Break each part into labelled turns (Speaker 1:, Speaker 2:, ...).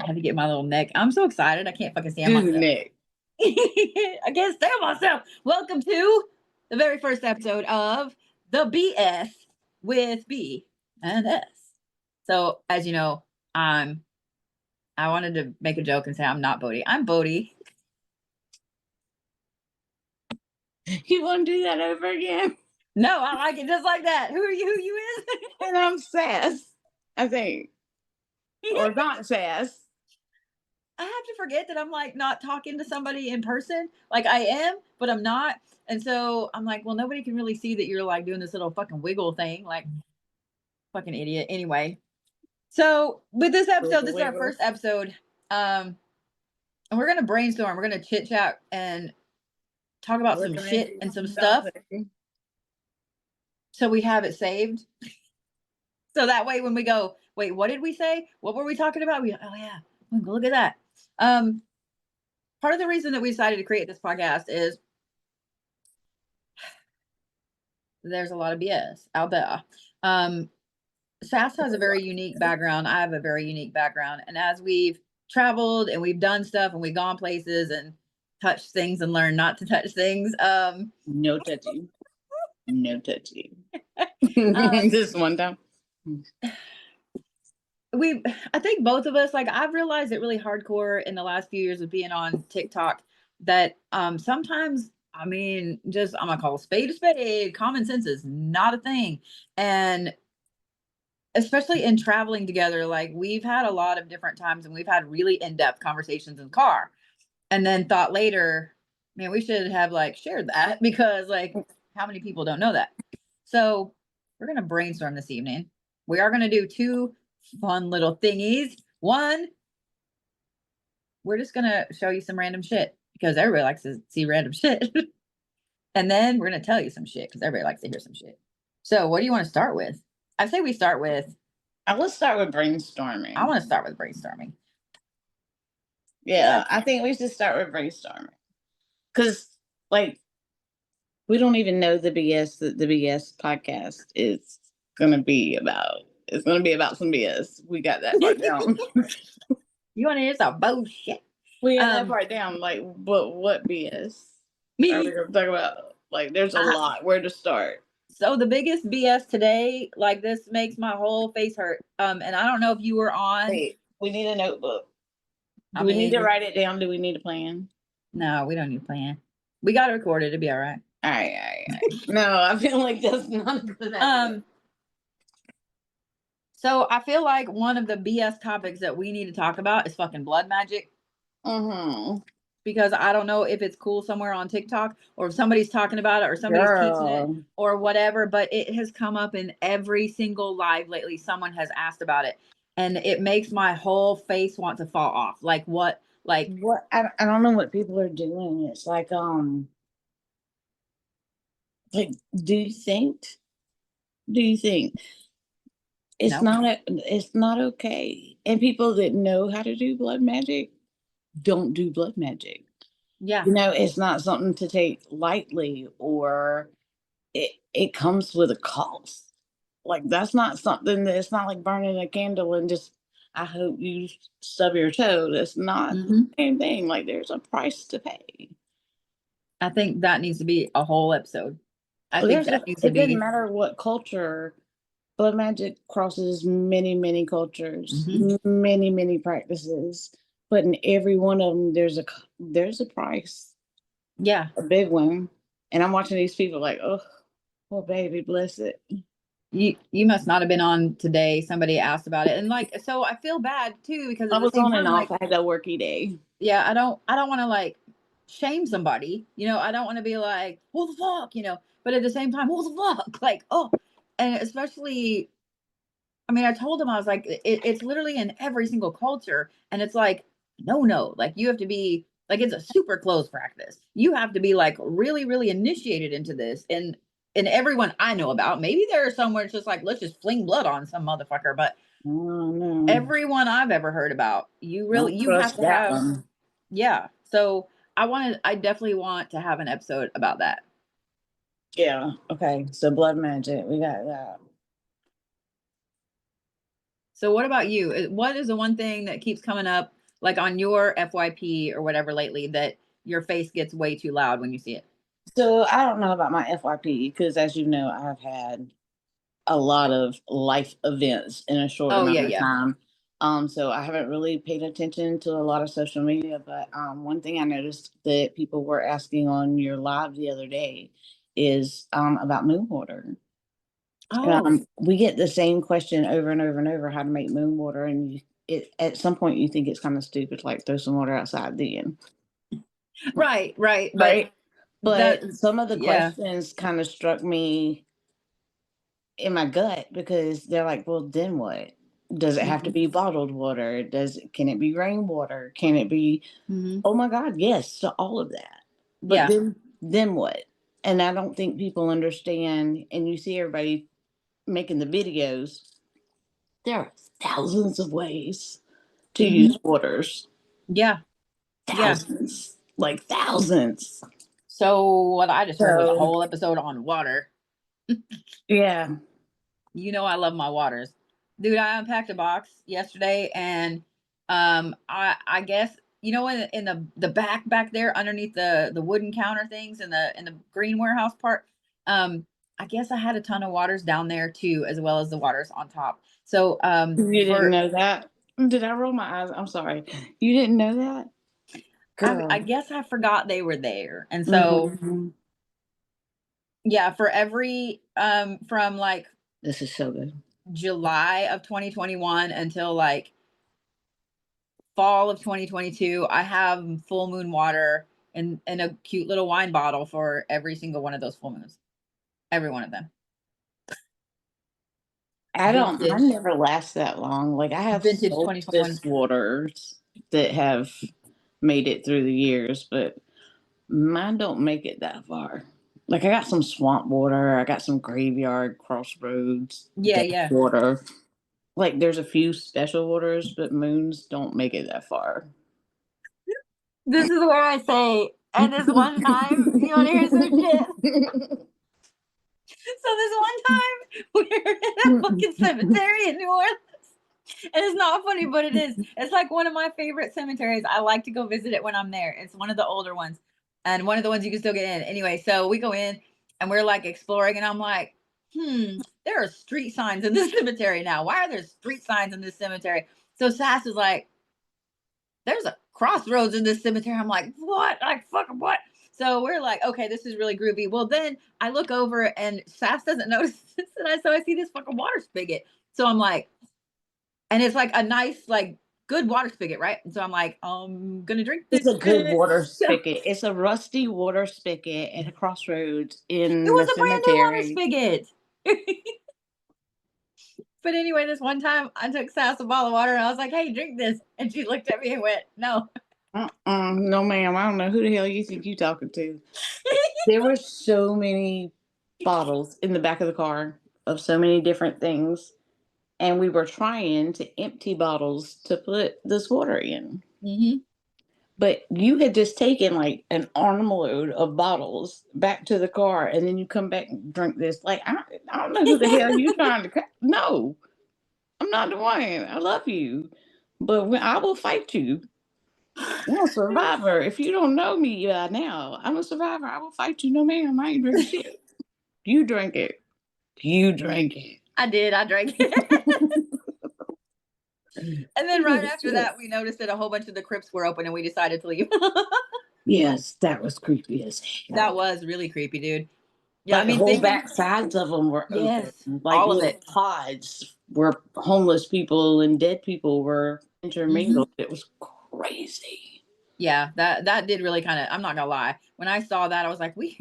Speaker 1: I had to get my little neck. I'm so excited. I can't fucking stand
Speaker 2: Do
Speaker 1: myself.
Speaker 2: neck.
Speaker 1: I can't stand myself. Welcome to the very first episode of the BS with B and S. So, as you know, I wanted to make a joke and say I'm not Bodhi. I'm Bodhi.
Speaker 2: You want to do that over again?
Speaker 1: No, I like it just like that. Who are you? Who you is?
Speaker 2: And I'm Sass, I think. Or not Sass.
Speaker 1: I have to forget that I'm like not talking to somebody in person. Like I am, but I'm not. And so I'm like, well, nobody can really see that you're like doing this little fucking wiggle thing. Like, fucking idiot. Anyway. So with this episode, this is our first episode. And we're gonna brainstorm. We're gonna chit chat and talk about some shit and some stuff. So we have it saved. So that way when we go, wait, what did we say? What were we talking about? Oh yeah, look at that. Part of the reason that we decided to create this podcast is there's a lot of BS out there. Sass has a very unique background. I have a very unique background. And as we've traveled and we've done stuff and we've gone places and touched things and learned not to touch things.
Speaker 2: No touching. No touching. Just one time.
Speaker 1: I think both of us, like I've realized it really hardcore in the last few years of being on TikTok that sometimes, I mean, just I'm gonna call a spade. Common sense is not a thing. And especially in traveling together, like we've had a lot of different times and we've had really in-depth conversations in the car. And then thought later, man, we should have like shared that because like how many people don't know that? So we're gonna brainstorm this evening. We are gonna do two fun little thingies. One, we're just gonna show you some random shit because everybody likes to see random shit. And then we're gonna tell you some shit because everybody likes to hear some shit. So what do you want to start with? I say we start with
Speaker 2: let's start with brainstorming.
Speaker 1: I want to start with brainstorming.
Speaker 2: Yeah, I think we should start with brainstorming. Because like we don't even know the BS that the BS podcast is gonna be about. It's gonna be about some BS. We got that part down.
Speaker 1: You want to hear some bullshit?
Speaker 2: We got that part down. Like, what BS? Are we gonna talk about? Like, there's a lot. Where to start?
Speaker 1: So the biggest BS today, like this makes my whole face hurt. And I don't know if you were on.
Speaker 2: Wait, we need a notebook. Do we need to write it down? Do we need a plan?
Speaker 1: No, we don't need a plan. We got to record it. It'll be all right.
Speaker 2: All right. No, I feel like that's not a good idea.
Speaker 1: So I feel like one of the BS topics that we need to talk about is fucking blood magic.
Speaker 2: Mm-hmm.
Speaker 1: Because I don't know if it's cool somewhere on TikTok or if somebody's talking about it or somebody's teaching it or whatever, but it has come up in every single live lately. Someone has asked about it and it makes my whole face want to fall off. Like what? I
Speaker 2: don't know what people are doing. It's like, do you think it's not okay? And people that know how to do blood magic don't do blood magic.
Speaker 1: Yeah.
Speaker 2: It's not something to take lightly, or it comes with a cost. Like that's not something that it's not like burning a candle and just I hope you stub your toe. That's not the same thing. Like there's a price to pay.
Speaker 1: I think that needs to be a whole episode.
Speaker 2: It doesn't matter what culture. Blood magic crosses many, many cultures, many practices. But in every one of them, there's a price.
Speaker 1: Yeah,
Speaker 2: a big one. And I'm watching these people like, oh, baby, bless it.
Speaker 1: You must not have been on today. Somebody asked about it, and like, so I feel bad too because
Speaker 2: I was on and off. I had a worky day.
Speaker 1: Yeah, I don't want to like shame somebody. I don't want to be like, what the fuck, But at the same time, what the fuck, like, oh, and especially, I mean, I told him I was like, it's literally in every single culture, and it's like, no, like you have to be like it's a super close practice. You have to be like really, really initiated into this, and everyone I know about, maybe there are some where it's just like, let's just fling blood on some motherfucker. But everyone I've ever heard about, you have to have one. Yeah. So I definitely want to have an episode about that.
Speaker 2: Yeah. Okay. So blood magic, we got that.
Speaker 1: So what about you? What is the one thing that keeps coming up like on your FYP or whatever lately, that your face gets way too loud when you see it?
Speaker 2: So I don't know about my FYP because, as you know, I've had a lot of life events in a short
Speaker 1: Oh
Speaker 2: amount
Speaker 1: yeah,
Speaker 2: of
Speaker 1: yeah.
Speaker 2: time. So I haven't really paid attention to a lot of social media, but one thing I noticed that people were asking on your live the other day is about moon water.
Speaker 1: Oh,
Speaker 2: We get the same question over and over and over, how to make moon water, and at some point you think it's kind of stupid, like throw some water outside then.
Speaker 1: right, right. But
Speaker 2: Right.
Speaker 1: that,
Speaker 2: But some of the
Speaker 1: yeah.
Speaker 2: questions kind of struck me in my gut because they're like, well, then what? Does it have to
Speaker 1: Hmm.
Speaker 2: be bottled water? Can it be rainwater? Can it be,
Speaker 1: Hmm.
Speaker 2: oh my God, yes, to all of that. But
Speaker 1: Yeah.
Speaker 2: then what? And I don't think people understand, and you see everybody making the videos. There are thousands of ways to
Speaker 1: Hmm.
Speaker 2: use waters.
Speaker 1: Yeah. Yeah.
Speaker 2: Thousands. Like thousands.
Speaker 1: So what I just turned was a
Speaker 2: So
Speaker 1: whole episode on water.
Speaker 2: yeah.
Speaker 1: You know I love my waters. Dude, I unpacked a box yesterday, and I guess you know in the back there underneath the wooden counter things in the green warehouse part, I guess I had a ton of waters down there too, as well as the waters on top. So
Speaker 2: You didn't
Speaker 1: for
Speaker 2: know that? Did I roll my eyes? I'm sorry. You didn't know that?
Speaker 1: I
Speaker 2: Girl.
Speaker 1: guess I forgot they were there. And so
Speaker 2: Mhm.
Speaker 1: yeah, for every from like
Speaker 2: This is so good.
Speaker 1: July of 2021 until like fall of 2022, I have full moon water in a cute little wine bottle for every single one of those full moons. Every one of them.
Speaker 2: I
Speaker 1: Vintage.
Speaker 2: never last that long. Like I have
Speaker 1: Vintage 2021.
Speaker 2: solstice waters that have made it through the years, but mine don't make it that far. Like I got some swamp water, I got some graveyard, crossroads,
Speaker 1: Yeah,
Speaker 2: death
Speaker 1: yeah.
Speaker 2: water. Like there's a few special waters, but moons don't make it that far.
Speaker 1: This is where I say, and this one time, you want to hear some shit? So this one time, we were in a fucking cemetery in New Orleans. And it's not funny, but it is. It's like one of my favorite cemeteries. I like to go visit it when I'm there. It's one of the older ones, and one of the ones you can still get in. Anyway, so we go in and we're like exploring, and I'm like, there are street signs in this cemetery now. Why are there street signs in this cemetery? So Sass is like, there's a crossroads in this cemetery. I'm like, what? Like, fucking what? So we're like, okay, this is really groovy. Well, then I look over and Sass doesn't notice this, and so I see this fucking water spigot. So I'm like, and it's like a nice, like good water spigot, right? And so I'm like, I'm gonna drink
Speaker 2: It's
Speaker 1: this
Speaker 2: a good
Speaker 1: shit.
Speaker 2: water
Speaker 1: So it
Speaker 2: spigot. It's a rusty water spigot at a crossroads in the
Speaker 1: was a brand new water
Speaker 2: cemetery.
Speaker 1: spigot. But anyway, this one time I took Sass a bottle of water and I was like, hey, drink this. And she looked at me and went, no.
Speaker 2: No, ma'am. I don't know who the hell you think you talking to. There were so many bottles in the back of the car of so many different things, and we were trying to empty bottles to put this water in.
Speaker 1: Hmm.
Speaker 2: But you had just taken like an armload of bottles back to the car, and then you come back and drink this. Like I don't know who the hell you trying to. No, I'm not the one. I love you, but I will fight you. I'm a survivor. If you don't know me by now, I'm a survivor. I will fight you. No, ma'am. I ain't drink shit. You drink it. You drink it.
Speaker 1: I did. I drank it. And then right after that, we noticed that a whole bunch of the Crips were open and we decided to leave.
Speaker 2: Yes, that was creepy as
Speaker 1: That
Speaker 2: hell.
Speaker 1: was really creepy, dude. Yeah, I
Speaker 2: Like the
Speaker 1: mean,
Speaker 2: whole
Speaker 1: thinking,
Speaker 2: back sides of them were open.
Speaker 1: yes,
Speaker 2: Like
Speaker 1: all of
Speaker 2: little
Speaker 1: it.
Speaker 2: pods where homeless people and dead people were
Speaker 1: Hmm.
Speaker 2: intermingled. It was crazy.
Speaker 1: Yeah, that did really kind of. I'm not gonna lie. When I saw that, I was like, we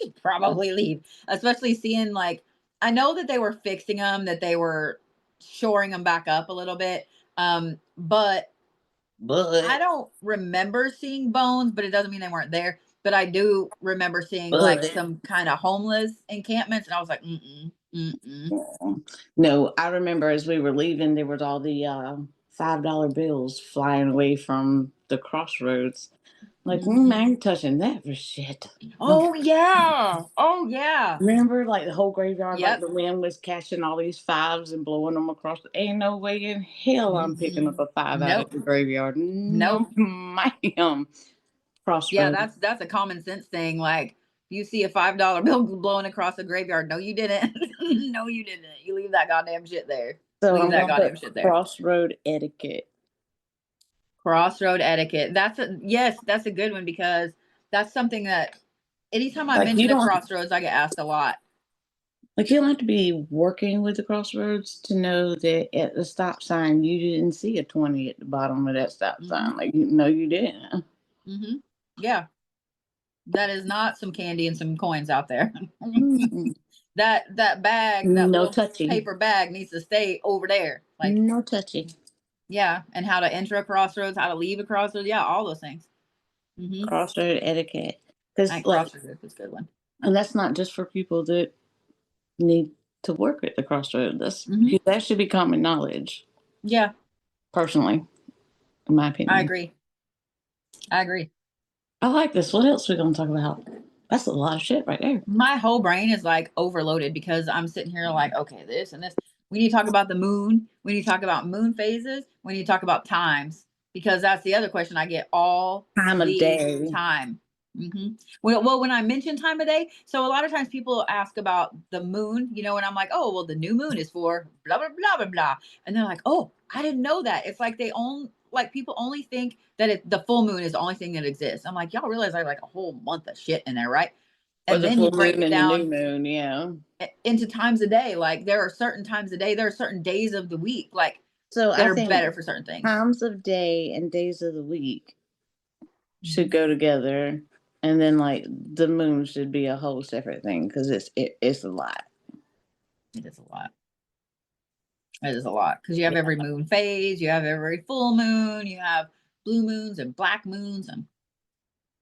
Speaker 1: should probably leave. Especially seeing like, I know that they were fixing them, that they were shoring them back up a little bit. But I
Speaker 2: But,
Speaker 1: don't remember seeing bones, but it doesn't mean they weren't there. But I do remember seeing like
Speaker 2: but,
Speaker 1: some kind of homeless encampments, and I was like, mm.
Speaker 2: no, I remember as we were leaving, there was all the $5 bills flying away from the crossroads. Like,
Speaker 1: Mhm.
Speaker 2: I ain't touching that for shit.
Speaker 1: Oh yeah. Oh yeah.
Speaker 2: Remember, like the whole graveyard, like
Speaker 1: Yep.
Speaker 2: the wind was catching all these fives and blowing them across. Ain't no way in hell I'm picking up a five out of
Speaker 1: Nope.
Speaker 2: the graveyard. No,
Speaker 1: Nope.
Speaker 2: ma'am.
Speaker 1: Yeah,
Speaker 2: Crossroads.
Speaker 1: that's a common sense thing. Like you see a $5 bill blowing across the graveyard. No, you didn't. No, you didn't. You leave that goddamn shit there.
Speaker 2: So
Speaker 1: Leave
Speaker 2: I'm
Speaker 1: that
Speaker 2: gonna
Speaker 1: goddamn
Speaker 2: put
Speaker 1: shit there.
Speaker 2: crossroad etiquette.
Speaker 1: Crossroad etiquette. That's a good one because that's something that anytime I
Speaker 2: Like you
Speaker 1: mention a
Speaker 2: don't
Speaker 1: crossroads, I get asked a lot.
Speaker 2: like you don't have to be working with the crossroads to know that at the stop sign you didn't see a 20 at the bottom of that stop
Speaker 1: Hmm.
Speaker 2: sign. Like you didn't.
Speaker 1: Hmm. Yeah, that is not some candy and some coins out there.
Speaker 2: Mm-mm.
Speaker 1: That bag, that
Speaker 2: No
Speaker 1: little
Speaker 2: touchy.
Speaker 1: paper bag needs to stay over there. Like,
Speaker 2: No touchy.
Speaker 1: yeah, and how to enter a crossroads, how to leave a crossroads. Yeah, all those things. Hmm.
Speaker 2: Crossroad etiquette.
Speaker 1: I
Speaker 2: Because
Speaker 1: think crossroads is a good one.
Speaker 2: and that's not just for people that need to work at the crossroad.
Speaker 1: Hmm.
Speaker 2: That should be common knowledge,
Speaker 1: Yeah,
Speaker 2: personally, in my
Speaker 1: I
Speaker 2: opinion.
Speaker 1: agree. I agree.
Speaker 2: I like this. What else we gonna talk about? That's a lot of shit right there.
Speaker 1: My whole brain is like overloaded because I'm sitting here like, okay, this and this. We need to talk about the moon. We need to talk about moon phases. We need to talk about times because that's the other question I get all
Speaker 2: Time of
Speaker 1: the
Speaker 2: day.
Speaker 1: time. Hmm. Well, when I mention time of day, so a lot of times people ask about the moon, and I'm like, oh, well, the new moon is for blah blah blah blah blah, and they're like, oh, I didn't know that. It's like they own like people only think that the full moon is the only thing that exists. I'm like, y'all realize I have like a whole month of shit in there, right?
Speaker 2: Or
Speaker 1: And
Speaker 2: the
Speaker 1: then you
Speaker 2: full
Speaker 1: break
Speaker 2: moon
Speaker 1: it
Speaker 2: and the new
Speaker 1: down
Speaker 2: moon, yeah.
Speaker 1: into times a day. Like there are certain times a day, there are certain days of the week, like
Speaker 2: So
Speaker 1: that
Speaker 2: I
Speaker 1: are
Speaker 2: think
Speaker 1: better for certain things.
Speaker 2: times of day and days of the week should
Speaker 1: Mhm.
Speaker 2: go together. And then like the moon should be a whole separate thing because it's a lot.
Speaker 1: It is a lot. It is a lot because you have
Speaker 2: Yeah.
Speaker 1: every moon phase, you have every full moon, you have blue moons and black moons and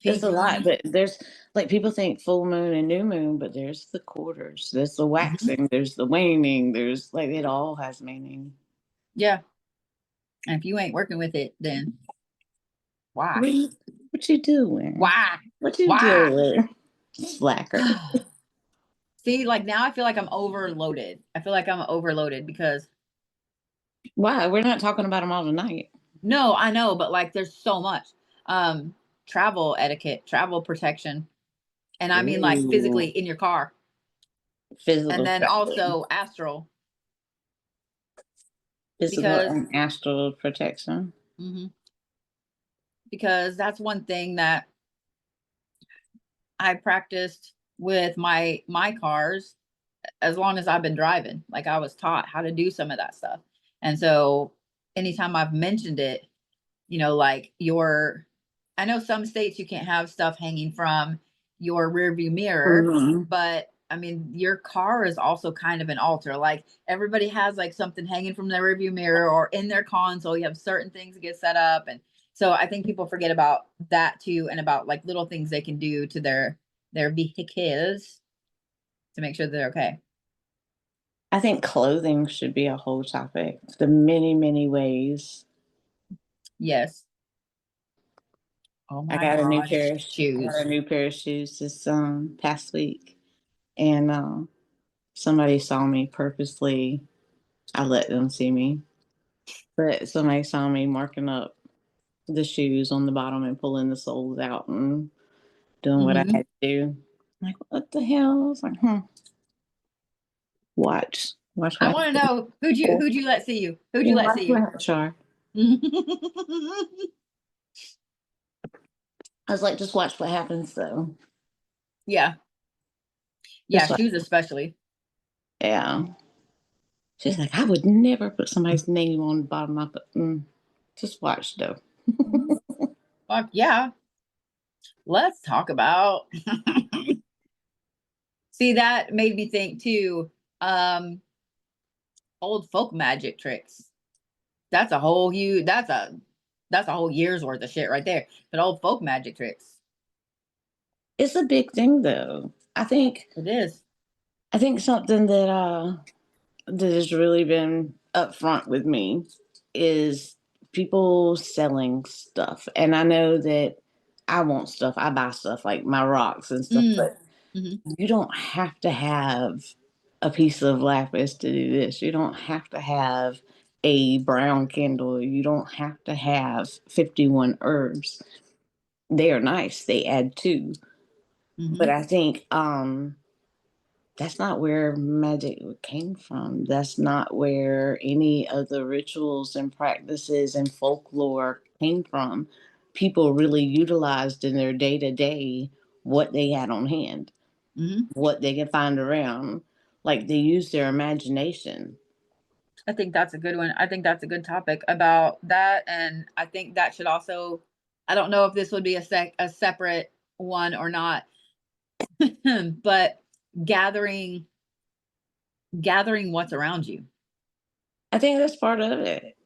Speaker 2: It's
Speaker 1: pink
Speaker 2: a lot,
Speaker 1: moons.
Speaker 2: but there's like people think full moon and new moon, but there's the quarters, there's the
Speaker 1: Mhm.
Speaker 2: waxing, there's the waning, there's like it all has meaning.
Speaker 1: Yeah. And if you ain't working with it, then why?
Speaker 2: What you, what you doing?
Speaker 1: Why?
Speaker 2: What you
Speaker 1: Why?
Speaker 2: doing? Slacker.
Speaker 1: See, like now I feel like I'm overloaded. I feel like I'm overloaded because
Speaker 2: Why? We're not talking about them all tonight.
Speaker 1: no, I know, but like there's so much. Um, Travel etiquette, travel protection. And I mean like physically
Speaker 2: Ooh,
Speaker 1: in your car. And
Speaker 2: physical
Speaker 1: then
Speaker 2: protection.
Speaker 1: also astral
Speaker 2: Physical
Speaker 1: because
Speaker 2: and astral protection.
Speaker 1: mhm, because that's one thing that I practiced with my cars as long as I've been driving. Like I was taught how to do some of that stuff. And so anytime I've mentioned it, like I know some states you can't have stuff hanging from your rear view mirror,
Speaker 2: Hmm.
Speaker 1: but I mean, your car is also kind of an altar. Like everybody has like something hanging from their rear view mirror or in their console. You have certain things that get set up. And so I think people forget about that too and about like little things they can do to their vehicles to make sure that they're okay.
Speaker 2: I think clothing should be a whole topic. The many, many ways.
Speaker 1: Yes. Oh
Speaker 2: I
Speaker 1: my
Speaker 2: got a new
Speaker 1: God.
Speaker 2: pair. I got
Speaker 1: Shoes.
Speaker 2: a new pair of shoes this past week, and somebody saw me purposely. I let them see me, but somebody saw me marking up the shoes on the bottom and pulling the soles out and doing what I
Speaker 1: Hmm.
Speaker 2: had to do. Like, what the hell? I was like, watch
Speaker 1: I
Speaker 2: what
Speaker 1: want to
Speaker 2: happens.
Speaker 1: know who'd you let see you? Who'd
Speaker 2: Yeah,
Speaker 1: you let
Speaker 2: watch
Speaker 1: see
Speaker 2: what
Speaker 1: you?
Speaker 2: happens, Char. I was like, just watch what happens, though.
Speaker 1: Yeah. Yeah,
Speaker 2: Just like,
Speaker 1: shoes especially.
Speaker 2: yeah. She's like, I would never put somebody's name on the bottom of it. Just watch, though.
Speaker 1: Mhm. Fuck yeah. Let's talk about see that made me think too. Um Old folk magic tricks. That's a whole huge that's a whole year's worth of shit right there. But old folk magic tricks.
Speaker 2: It's a big thing, though.
Speaker 1: It is.
Speaker 2: I think something that has really been upfront with me is people selling stuff, and I know that I want stuff. I buy stuff like my rocks and stuff, but you don't have to have a piece of lapis to do this. You don't have to have a brown candle. You don't have to have 51 herbs. They are nice. They add to. But I think that's not where magic came from. That's not where any of the rituals and practices and folklore came from. People really utilized in their day to day what they had on hand, what they could find around. Like they used their imagination.
Speaker 1: I think that's a good one. I think that's a good topic about that. And I think that should also, I don't know if this would be a separate one or not, but gathering what's around you.
Speaker 2: I think that's part of it.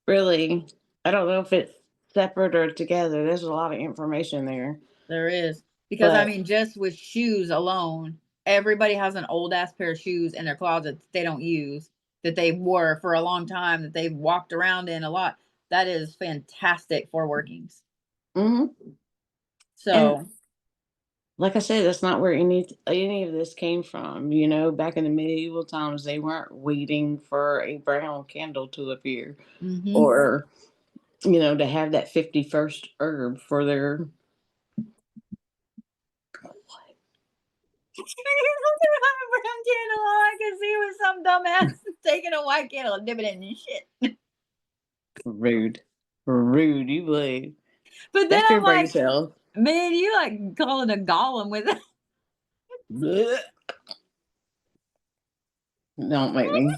Speaker 2: Really. I don't know if it's separate or together. There's a lot of information there.
Speaker 1: There is. Because I mean, just with shoes alone, everybody has an old ass pair of shoes in their closets they don't use, that they wore for a long time, that they've walked around in a lot. That is fantastic for workings. So,
Speaker 2: and like I said, that's not where any of this came from. You know, back in the medieval times, they weren't waiting for a brown candle to appear, or to have that 51st herb for their.
Speaker 1: brown candle, all I can see was some dumbass taking a white candle and dipping it in shit.
Speaker 2: Rude, you believe.
Speaker 1: But then I'm like,
Speaker 2: cell.
Speaker 1: man, you like calling a golem with it.
Speaker 2: Don't make me.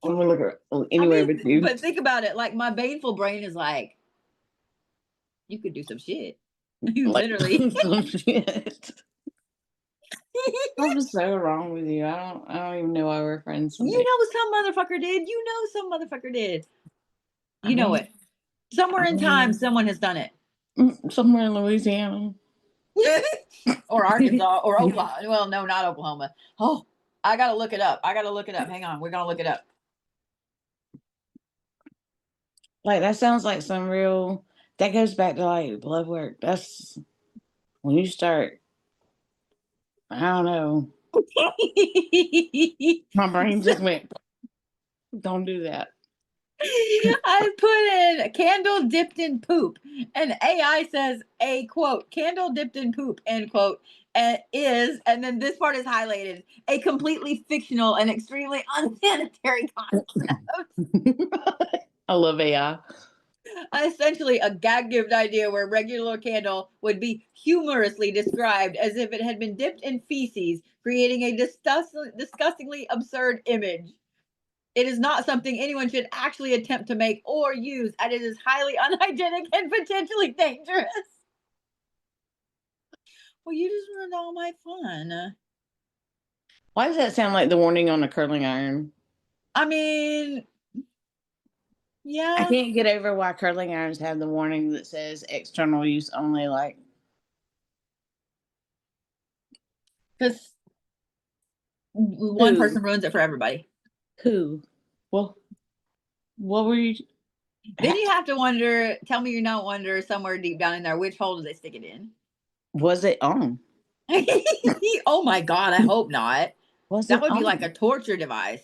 Speaker 2: I'm gonna look at anywhere with you.
Speaker 1: But think about it. Like my baneful brain is like, you could do some shit. You literally
Speaker 2: some shit. I'm so wrong with you. I don't even know why we're friends.
Speaker 1: You know some motherfucker did. You know some mother did. You know it. Somewhere in time, someone has done it.
Speaker 2: Somewhere in Louisiana.
Speaker 1: Or Arkansas or Oklahoma. Well, no, not Oklahoma. Oh, I gotta look it up. Hang on, we're gonna look it up.
Speaker 2: Like that sounds like some real. That goes back to like blood work. That's when you start. I don't know. My brain just went. Don't do that.
Speaker 1: I put in candle dipped in poop, and AI says a quote candle dipped in poop end quote is, and then this part is highlighted, a completely fictional and extremely unsanitary concept.
Speaker 2: I love AI.
Speaker 1: Essentially, a gag-gift idea where regular candle would be humorously described as if it had been dipped in feces, creating a disgustingly absurd image. It is not something anyone should actually attempt to make or use, and it is highly unhygienic and potentially dangerous. Well, you just ruined all my fun.
Speaker 2: Why does that sound like the warning on a curling iron?
Speaker 1: I mean, yeah.
Speaker 2: I can't get over why curling irons have the warning that says external use only. Like,
Speaker 1: because one person ruins it for everybody.
Speaker 2: Who? Well, what were you?
Speaker 1: Then you have to wonder. Tell me you don't wonder somewhere deep down in there, which hole do they stick it in?
Speaker 2: Was it on?
Speaker 1: Oh my God! I hope not. That would be
Speaker 2: on?
Speaker 1: like a torture device.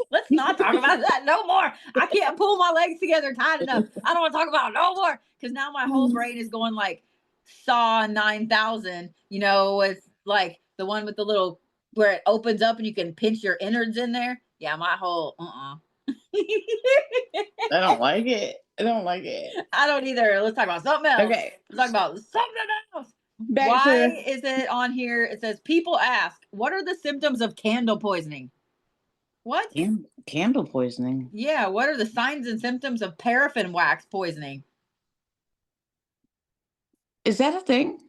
Speaker 1: Let's not talk about that no more. I can't pull my legs together tight enough. I don't want to talk about it no more because now my whole brain is going like Saw 9000. You know, with like the one with the little where it opens up and you can pinch your innards in there. Yeah, my whole
Speaker 2: I don't like it. I don't like it.
Speaker 1: I don't either. Let's talk about something else.
Speaker 2: Okay.
Speaker 1: Let's talk about something else. Why is it on here? It says people ask, what are the symptoms of candle poisoning? What?
Speaker 2: Candle poisoning?
Speaker 1: Yeah, what are the signs and symptoms of paraffin wax poisoning?
Speaker 2: Is that a thing?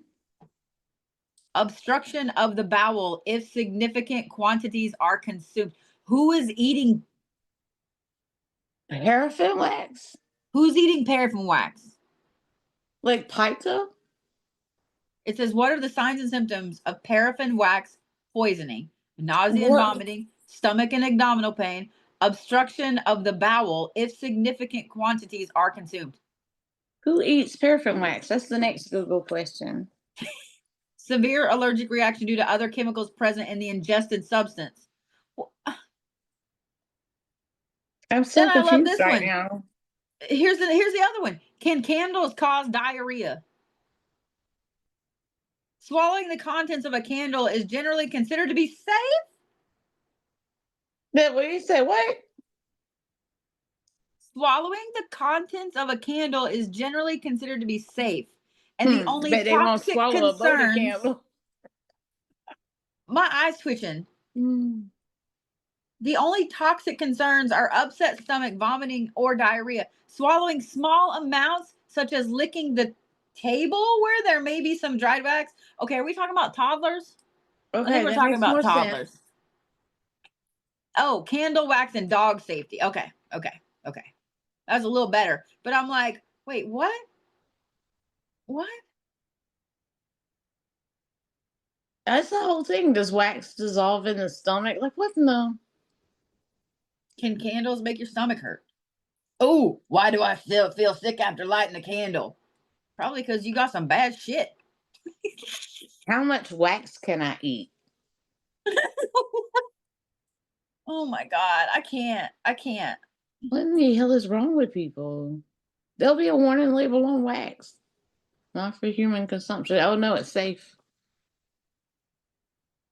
Speaker 1: Obstruction of the bowel if significant quantities are consumed. Who is eating
Speaker 2: paraffin wax?
Speaker 1: Who's eating paraffin wax?
Speaker 2: Like pizza?
Speaker 1: It says, what are the signs and symptoms of paraffin wax poisoning? Nausea and vomiting, stomach and abdominal pain, obstruction of the bowel if significant quantities are consumed.
Speaker 2: Who eats paraffin wax? That's the next Google question.
Speaker 1: Severe allergic reaction due to other chemicals present in the ingested substance. Well,
Speaker 2: I'm
Speaker 1: then
Speaker 2: so
Speaker 1: I love
Speaker 2: confused
Speaker 1: this
Speaker 2: right
Speaker 1: one.
Speaker 2: now.
Speaker 1: Here's the other one. Can candles cause diarrhea? Swallowing the contents of a candle is generally considered to be safe.
Speaker 2: That what you say? What?
Speaker 1: Swallowing the contents of a candle is generally considered to be safe. And the only
Speaker 2: Bet they won't
Speaker 1: toxic
Speaker 2: swallow a Bodhi
Speaker 1: concerns.
Speaker 2: candle.
Speaker 1: My eyes twitching.
Speaker 2: Mm.
Speaker 1: The only toxic concerns are upset stomach, vomiting, or diarrhea. Swallowing small amounts, such as licking the table where there may be some dried wax. Okay, are we talking about toddlers? I think
Speaker 2: Okay,
Speaker 1: we're
Speaker 2: that
Speaker 1: talking
Speaker 2: makes
Speaker 1: about
Speaker 2: more
Speaker 1: toddlers.
Speaker 2: sense.
Speaker 1: Oh, candle wax and dog safety. Okay. That's a little better. But I'm like, wait, what? What?
Speaker 2: That's the whole thing. Does wax dissolve in the stomach? Like what? No.
Speaker 1: Can candles make your stomach hurt? Oh, why do I still feel sick after lighting a candle? Probably because you got some bad shit.
Speaker 2: How much wax can I eat?
Speaker 1: Oh my God. I can't.
Speaker 2: What in the hell is wrong with people? There'll be a warning label on wax. Not for human consumption. Oh no, it's safe.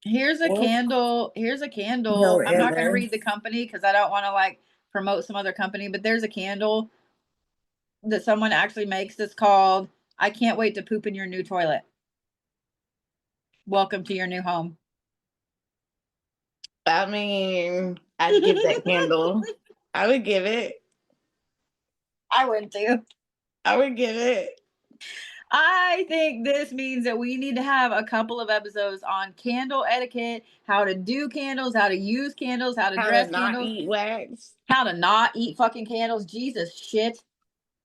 Speaker 1: Here's a
Speaker 2: Well,
Speaker 1: candle.
Speaker 2: no
Speaker 1: I'm not going to
Speaker 2: ever.
Speaker 1: read the company because I don't want to like promote some other company, but there's a candle that someone actually makes that's called I Can't Wait to Poop in Your New Toilet. Welcome to your new home.
Speaker 2: I mean, I'd give that candle. I would give it.
Speaker 1: I would too.
Speaker 2: I would give it.
Speaker 1: I think this means that we need to have a couple of episodes on candle etiquette, how to do candles, how to use candles, how to
Speaker 2: How to
Speaker 1: dress
Speaker 2: not
Speaker 1: candles,
Speaker 2: eat wax.
Speaker 1: how to not eat fucking candles. Jesus shit.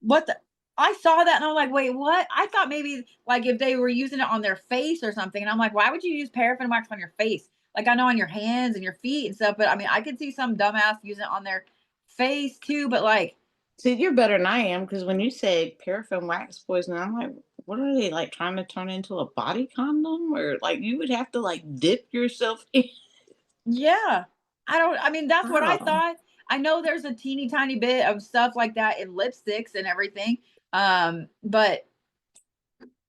Speaker 1: What the? I saw that and I'm like, wait, what? I thought maybe like if they were using it on their face or something. And I'm like, why would you use paraffin wax on your face? Like I know on your hands and your feet and stuff, but I mean, I could see some dumbass using it on their face too. But like,
Speaker 2: See, you're better than I am because when you said paraffin wax poisoning, I'm like, what are they like trying to turn into a body condom? Or like you would have to like dip yourself in?
Speaker 1: yeah, I mean, that's what I
Speaker 2: Oh.
Speaker 1: thought. I know there's a teeny tiny bit of stuff like that in lipsticks and everything. But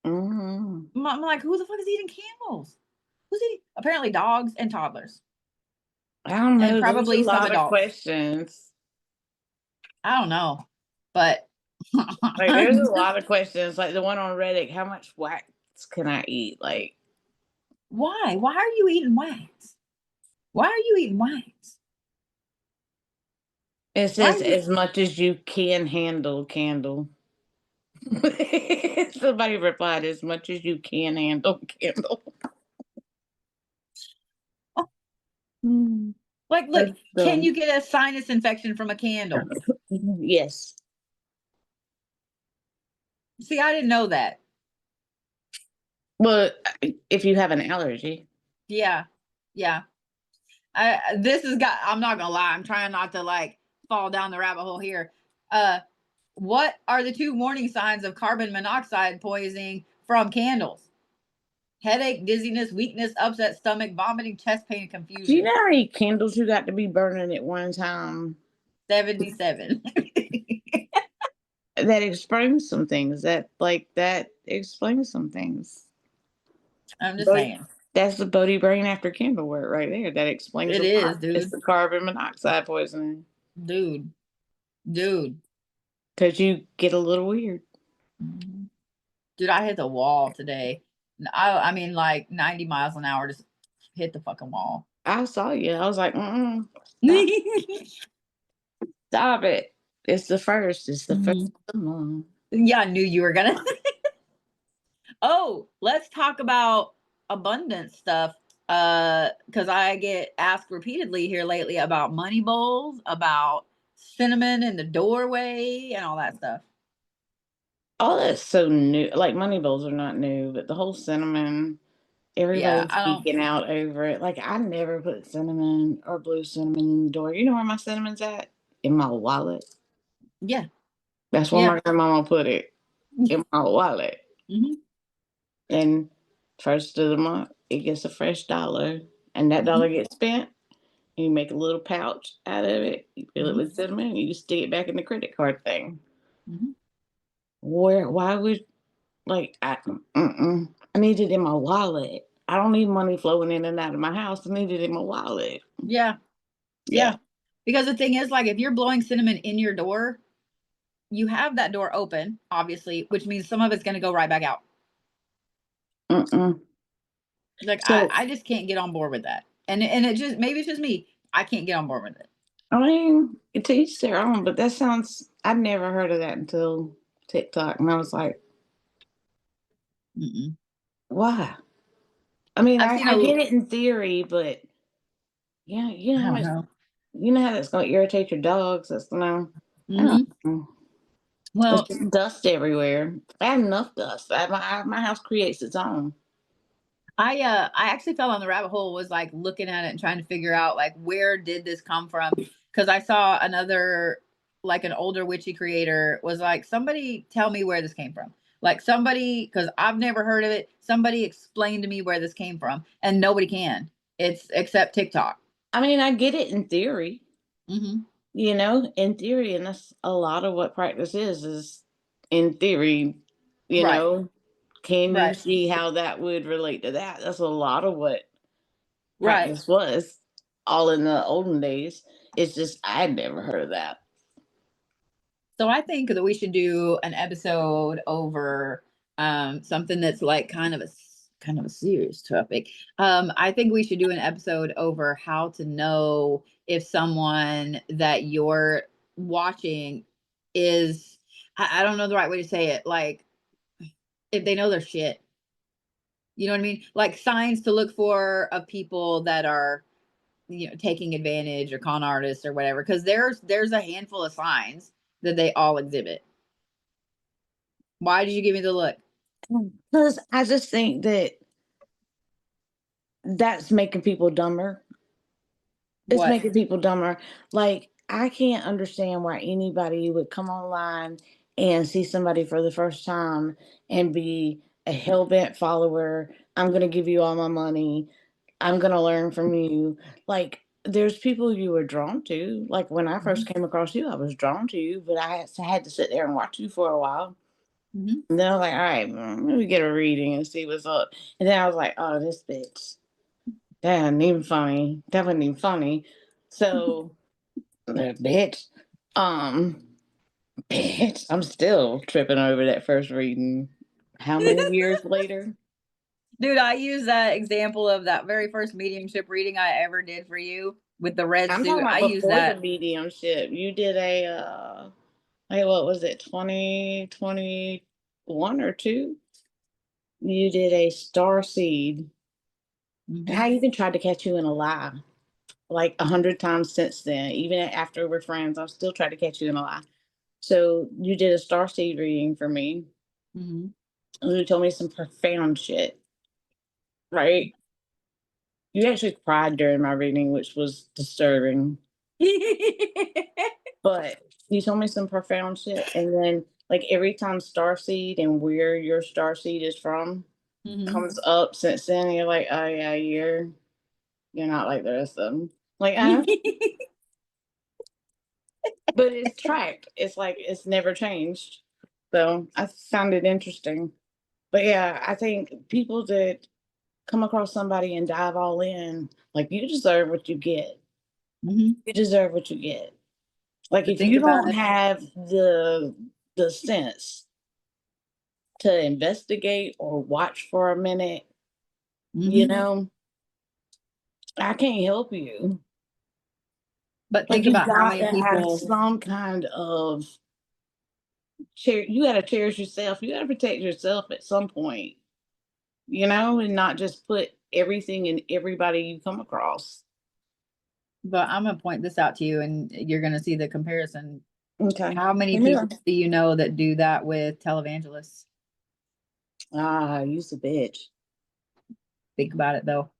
Speaker 2: Mm.
Speaker 1: I'm like, who the fuck is eating candles? Who's eating? Apparently dogs and toddlers
Speaker 2: I don't
Speaker 1: and
Speaker 2: know. There's a
Speaker 1: probably some
Speaker 2: lot of
Speaker 1: adults.
Speaker 2: questions.
Speaker 1: I don't know, but
Speaker 2: Like, there's a lot of questions. Like the one on Reddit, how much wax can I eat? Like,
Speaker 1: why? Why are you eating wax? Why are you eating wax?
Speaker 2: it
Speaker 1: Why are
Speaker 2: says
Speaker 1: you?
Speaker 2: as much as you can handle candle. Somebody replied, as much as you can handle candle. Hmm.
Speaker 1: Like, look,
Speaker 2: That's
Speaker 1: can
Speaker 2: dumb.
Speaker 1: you get a sinus infection from a candle?
Speaker 2: Yes.
Speaker 1: See, I didn't know that.
Speaker 2: Well, if you have an allergy.
Speaker 1: Yeah, yeah. This has got. I'm not gonna lie. I'm trying not to like fall down the rabbit hole here. Uh, what are the two warning signs of carbon monoxide poisoning from candles? Headache, dizziness, weakness, upset stomach, vomiting, chest pain, and
Speaker 2: Do you
Speaker 1: confusion.
Speaker 2: know how many candles you got to be burning at one time?
Speaker 1: 77.
Speaker 2: That explains some things. That explains some things.
Speaker 1: I'm just
Speaker 2: Bodhi,
Speaker 1: saying.
Speaker 2: that's the Bodhi brain after candle work right there. That explains
Speaker 1: It
Speaker 2: a
Speaker 1: is,
Speaker 2: lot. It's
Speaker 1: dude.
Speaker 2: the carbon monoxide poisoning.
Speaker 1: Dude. Dude.
Speaker 2: Because you get a little weird.
Speaker 1: Mhm. Dude, I hit the wall today. I mean, like 90 miles an hour, just hit the fucking wall.
Speaker 2: I saw you. I was like, stop, stop it. It's the first. It's the first
Speaker 1: Mhm.
Speaker 2: of the month.
Speaker 1: Yeah, I knew you were gonna. Oh, let's talk about abundance stuff. Because I get asked repeatedly here lately about money bowls, about cinnamon in the doorway, and all that stuff.
Speaker 2: All that's so new. Like money bowls are not new, but the whole cinnamon Everybody's
Speaker 1: I don't.
Speaker 2: geeking out over it. Like, I never put cinnamon or blue cinnamon in the door. You know where my cinnamon's at? In my wallet.
Speaker 1: Yeah.
Speaker 2: That's where
Speaker 1: Yeah.
Speaker 2: my grandmama put it. In my wallet.
Speaker 1: Mm-hmm.
Speaker 2: And first of the month, it gets a fresh dollar. And that dollar gets spent. And you make a little pouch out of it. You fill it with cinnamon. And you stick it back in the credit card thing.
Speaker 1: Mm-hmm.
Speaker 2: Why would, like, I need it in my wallet. I don't need money flowing in and out of my house. I need it in my wallet.
Speaker 1: Yeah.
Speaker 2: Yeah.
Speaker 1: Because the thing is, like, if you're blowing cinnamon in your door, you have that door open, obviously, which means some of it's going to go right back out. Like,
Speaker 2: So,
Speaker 1: I just can't get on board with that. And it just, maybe it's just me. I can't get on board with it.
Speaker 2: I mean, to each their own, but that sounds, I've never heard of that until TikTok. And I was like,
Speaker 1: Mm-mm.
Speaker 2: why? I mean,
Speaker 1: I've seen
Speaker 2: I get it in theory, but yeah,
Speaker 1: I don't know.
Speaker 2: you know how that's going to irritate your dogs. That's I
Speaker 1: Mm-hmm.
Speaker 2: don't know. It's
Speaker 1: Well,
Speaker 2: just dust everywhere. I have enough dust. My house creates its own.
Speaker 1: I actually fell on the rabbit hole, was like looking at it and trying to figure out like where did this come from? Because I saw another, like an older witchy creator was like, somebody tell me where this came from. Like somebody, because I've never heard of it. Somebody explain to me where this came from, and nobody can. It's except TikTok.
Speaker 2: I mean, I get it in theory,
Speaker 1: Mm-hmm.
Speaker 2: in theory, and that's a lot of what practice is in theory, you
Speaker 1: Right.
Speaker 2: know. Can you
Speaker 1: Right.
Speaker 2: see how that would relate to that? That's a lot of what
Speaker 1: Right.
Speaker 2: practice was all in the olden days. It's just I'd never heard of that.
Speaker 1: So I think that we should do an episode over something that's like kind of a serious topic. I think we should do an episode over how to know if someone that you're watching is, I don't know the right way to say it, like if they know their shit. You know what I mean? Like signs to look for of people that are, taking advantage or con artists or whatever, because there's a handful of signs that they all exhibit. Why did you give me the look?
Speaker 2: Because I just think that that's making people dumber. It's
Speaker 1: What?
Speaker 2: making people dumber. Like, I can't understand why anybody would come online and see somebody for the first time and be a hell bent follower. I'm going to give you all my money. I'm going to learn from you. Like, there's people you were drawn to. Like, when I first
Speaker 1: Mhm.
Speaker 2: came across you, I was drawn to you, but I had to sit there and watch you for a while.
Speaker 1: Mhm.
Speaker 2: And then I was like, all right, let me get a reading and see what's up. And then I was like, oh, this bitch. That wasn't even funny. That wasn't even funny. So, bitch. Um, bitch. I'm still tripping over that first reading. How many years later?
Speaker 1: Dude, I use that example of that very first mediumship reading I ever did for you with the red
Speaker 2: I'm
Speaker 1: suit.
Speaker 2: talking
Speaker 1: I
Speaker 2: about
Speaker 1: use
Speaker 2: before the
Speaker 1: that.
Speaker 2: mediumship. You did a like what was it, 2021 or two? You did a Starseed. And
Speaker 1: Mhm.
Speaker 2: I even tried to catch you in a lie like 100 times since then. Even after we're friends, I've still tried to catch you in a lie. So you did a Starseed reading for me.
Speaker 1: Mhm.
Speaker 2: And you told me some profound shit, right? You actually cried during my reading, which was disturbing. But you told me some profound shit. And then, like, every time Starseed and where your Starseed is from
Speaker 1: Mhm.
Speaker 2: comes up since then, you're like, oh, yeah, you're not like the rest of them. Like, but it's tracked. It's like it's never changed. So I found it interesting. But yeah, I think people that come across somebody and dive all in, like you deserve what you get.
Speaker 1: Mhm.
Speaker 2: You deserve what you get. Like
Speaker 1: But
Speaker 2: if
Speaker 1: think
Speaker 2: you
Speaker 1: about
Speaker 2: don't
Speaker 1: it.
Speaker 2: have the sense to investigate or watch for a minute, you
Speaker 1: Mhm.
Speaker 2: know, I can't help you.
Speaker 1: But
Speaker 2: Like
Speaker 1: think
Speaker 2: you
Speaker 1: about how
Speaker 2: got
Speaker 1: many
Speaker 2: to have
Speaker 1: people.
Speaker 2: some kind of you got to cherish yourself. You got to protect yourself at some point, and not just put everything in everybody you come across.
Speaker 1: But I'm gonna point this out to you, and you're gonna see the comparison.
Speaker 2: Okay.
Speaker 1: How many
Speaker 2: Yeah.
Speaker 1: people do you know that do that with televangelists?
Speaker 2: Ah, you's a bitch.
Speaker 1: think about it though.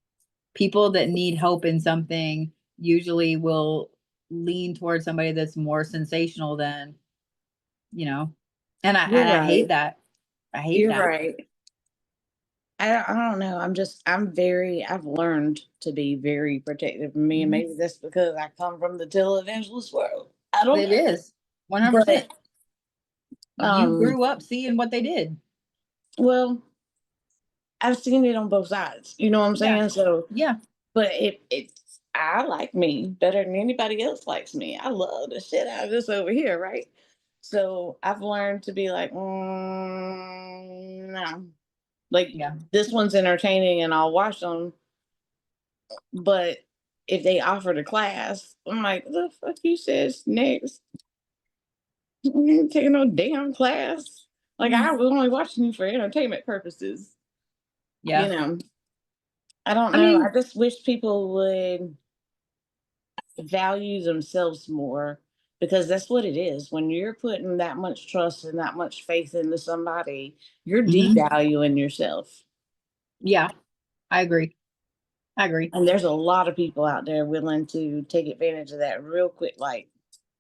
Speaker 1: People that need hope in something usually will lean towards somebody that's more sensational than, you know. And
Speaker 2: You're
Speaker 1: I hate
Speaker 2: right.
Speaker 1: that. I hate
Speaker 2: You're
Speaker 1: that.
Speaker 2: right. I don't know. I've learned to be very protective of me, and
Speaker 1: Mhm.
Speaker 2: maybe that's because I come from the televangelist world. I don't
Speaker 1: It
Speaker 2: know.
Speaker 1: is 100%.
Speaker 2: But
Speaker 1: You
Speaker 2: um,
Speaker 1: grew up seeing what they did.
Speaker 2: well, I've seen it on both sides. You know what I'm
Speaker 1: Yeah.
Speaker 2: saying? So,
Speaker 1: Yeah.
Speaker 2: but it's I like me better than anybody else likes me. I love the shit out of this over here, right? So I've learned to be like, no, like
Speaker 1: Yeah.
Speaker 2: this one's entertaining, and I'll watch them. But if they offered a class, I'm like, the fuck you says next? You ain't taking no damn class. Like I was only watching you for entertainment purposes. You
Speaker 1: Yeah.
Speaker 2: know, I don't
Speaker 1: I
Speaker 2: know. I
Speaker 1: mean,
Speaker 2: just wish people would value themselves more, because that's what it is. When you're putting that much trust and that much faith into somebody, you're
Speaker 1: mhm.
Speaker 2: devaluing yourself.
Speaker 1: Yeah, I agree. I agree.
Speaker 2: And there's a lot of people out there willing to take advantage of that real quick. Like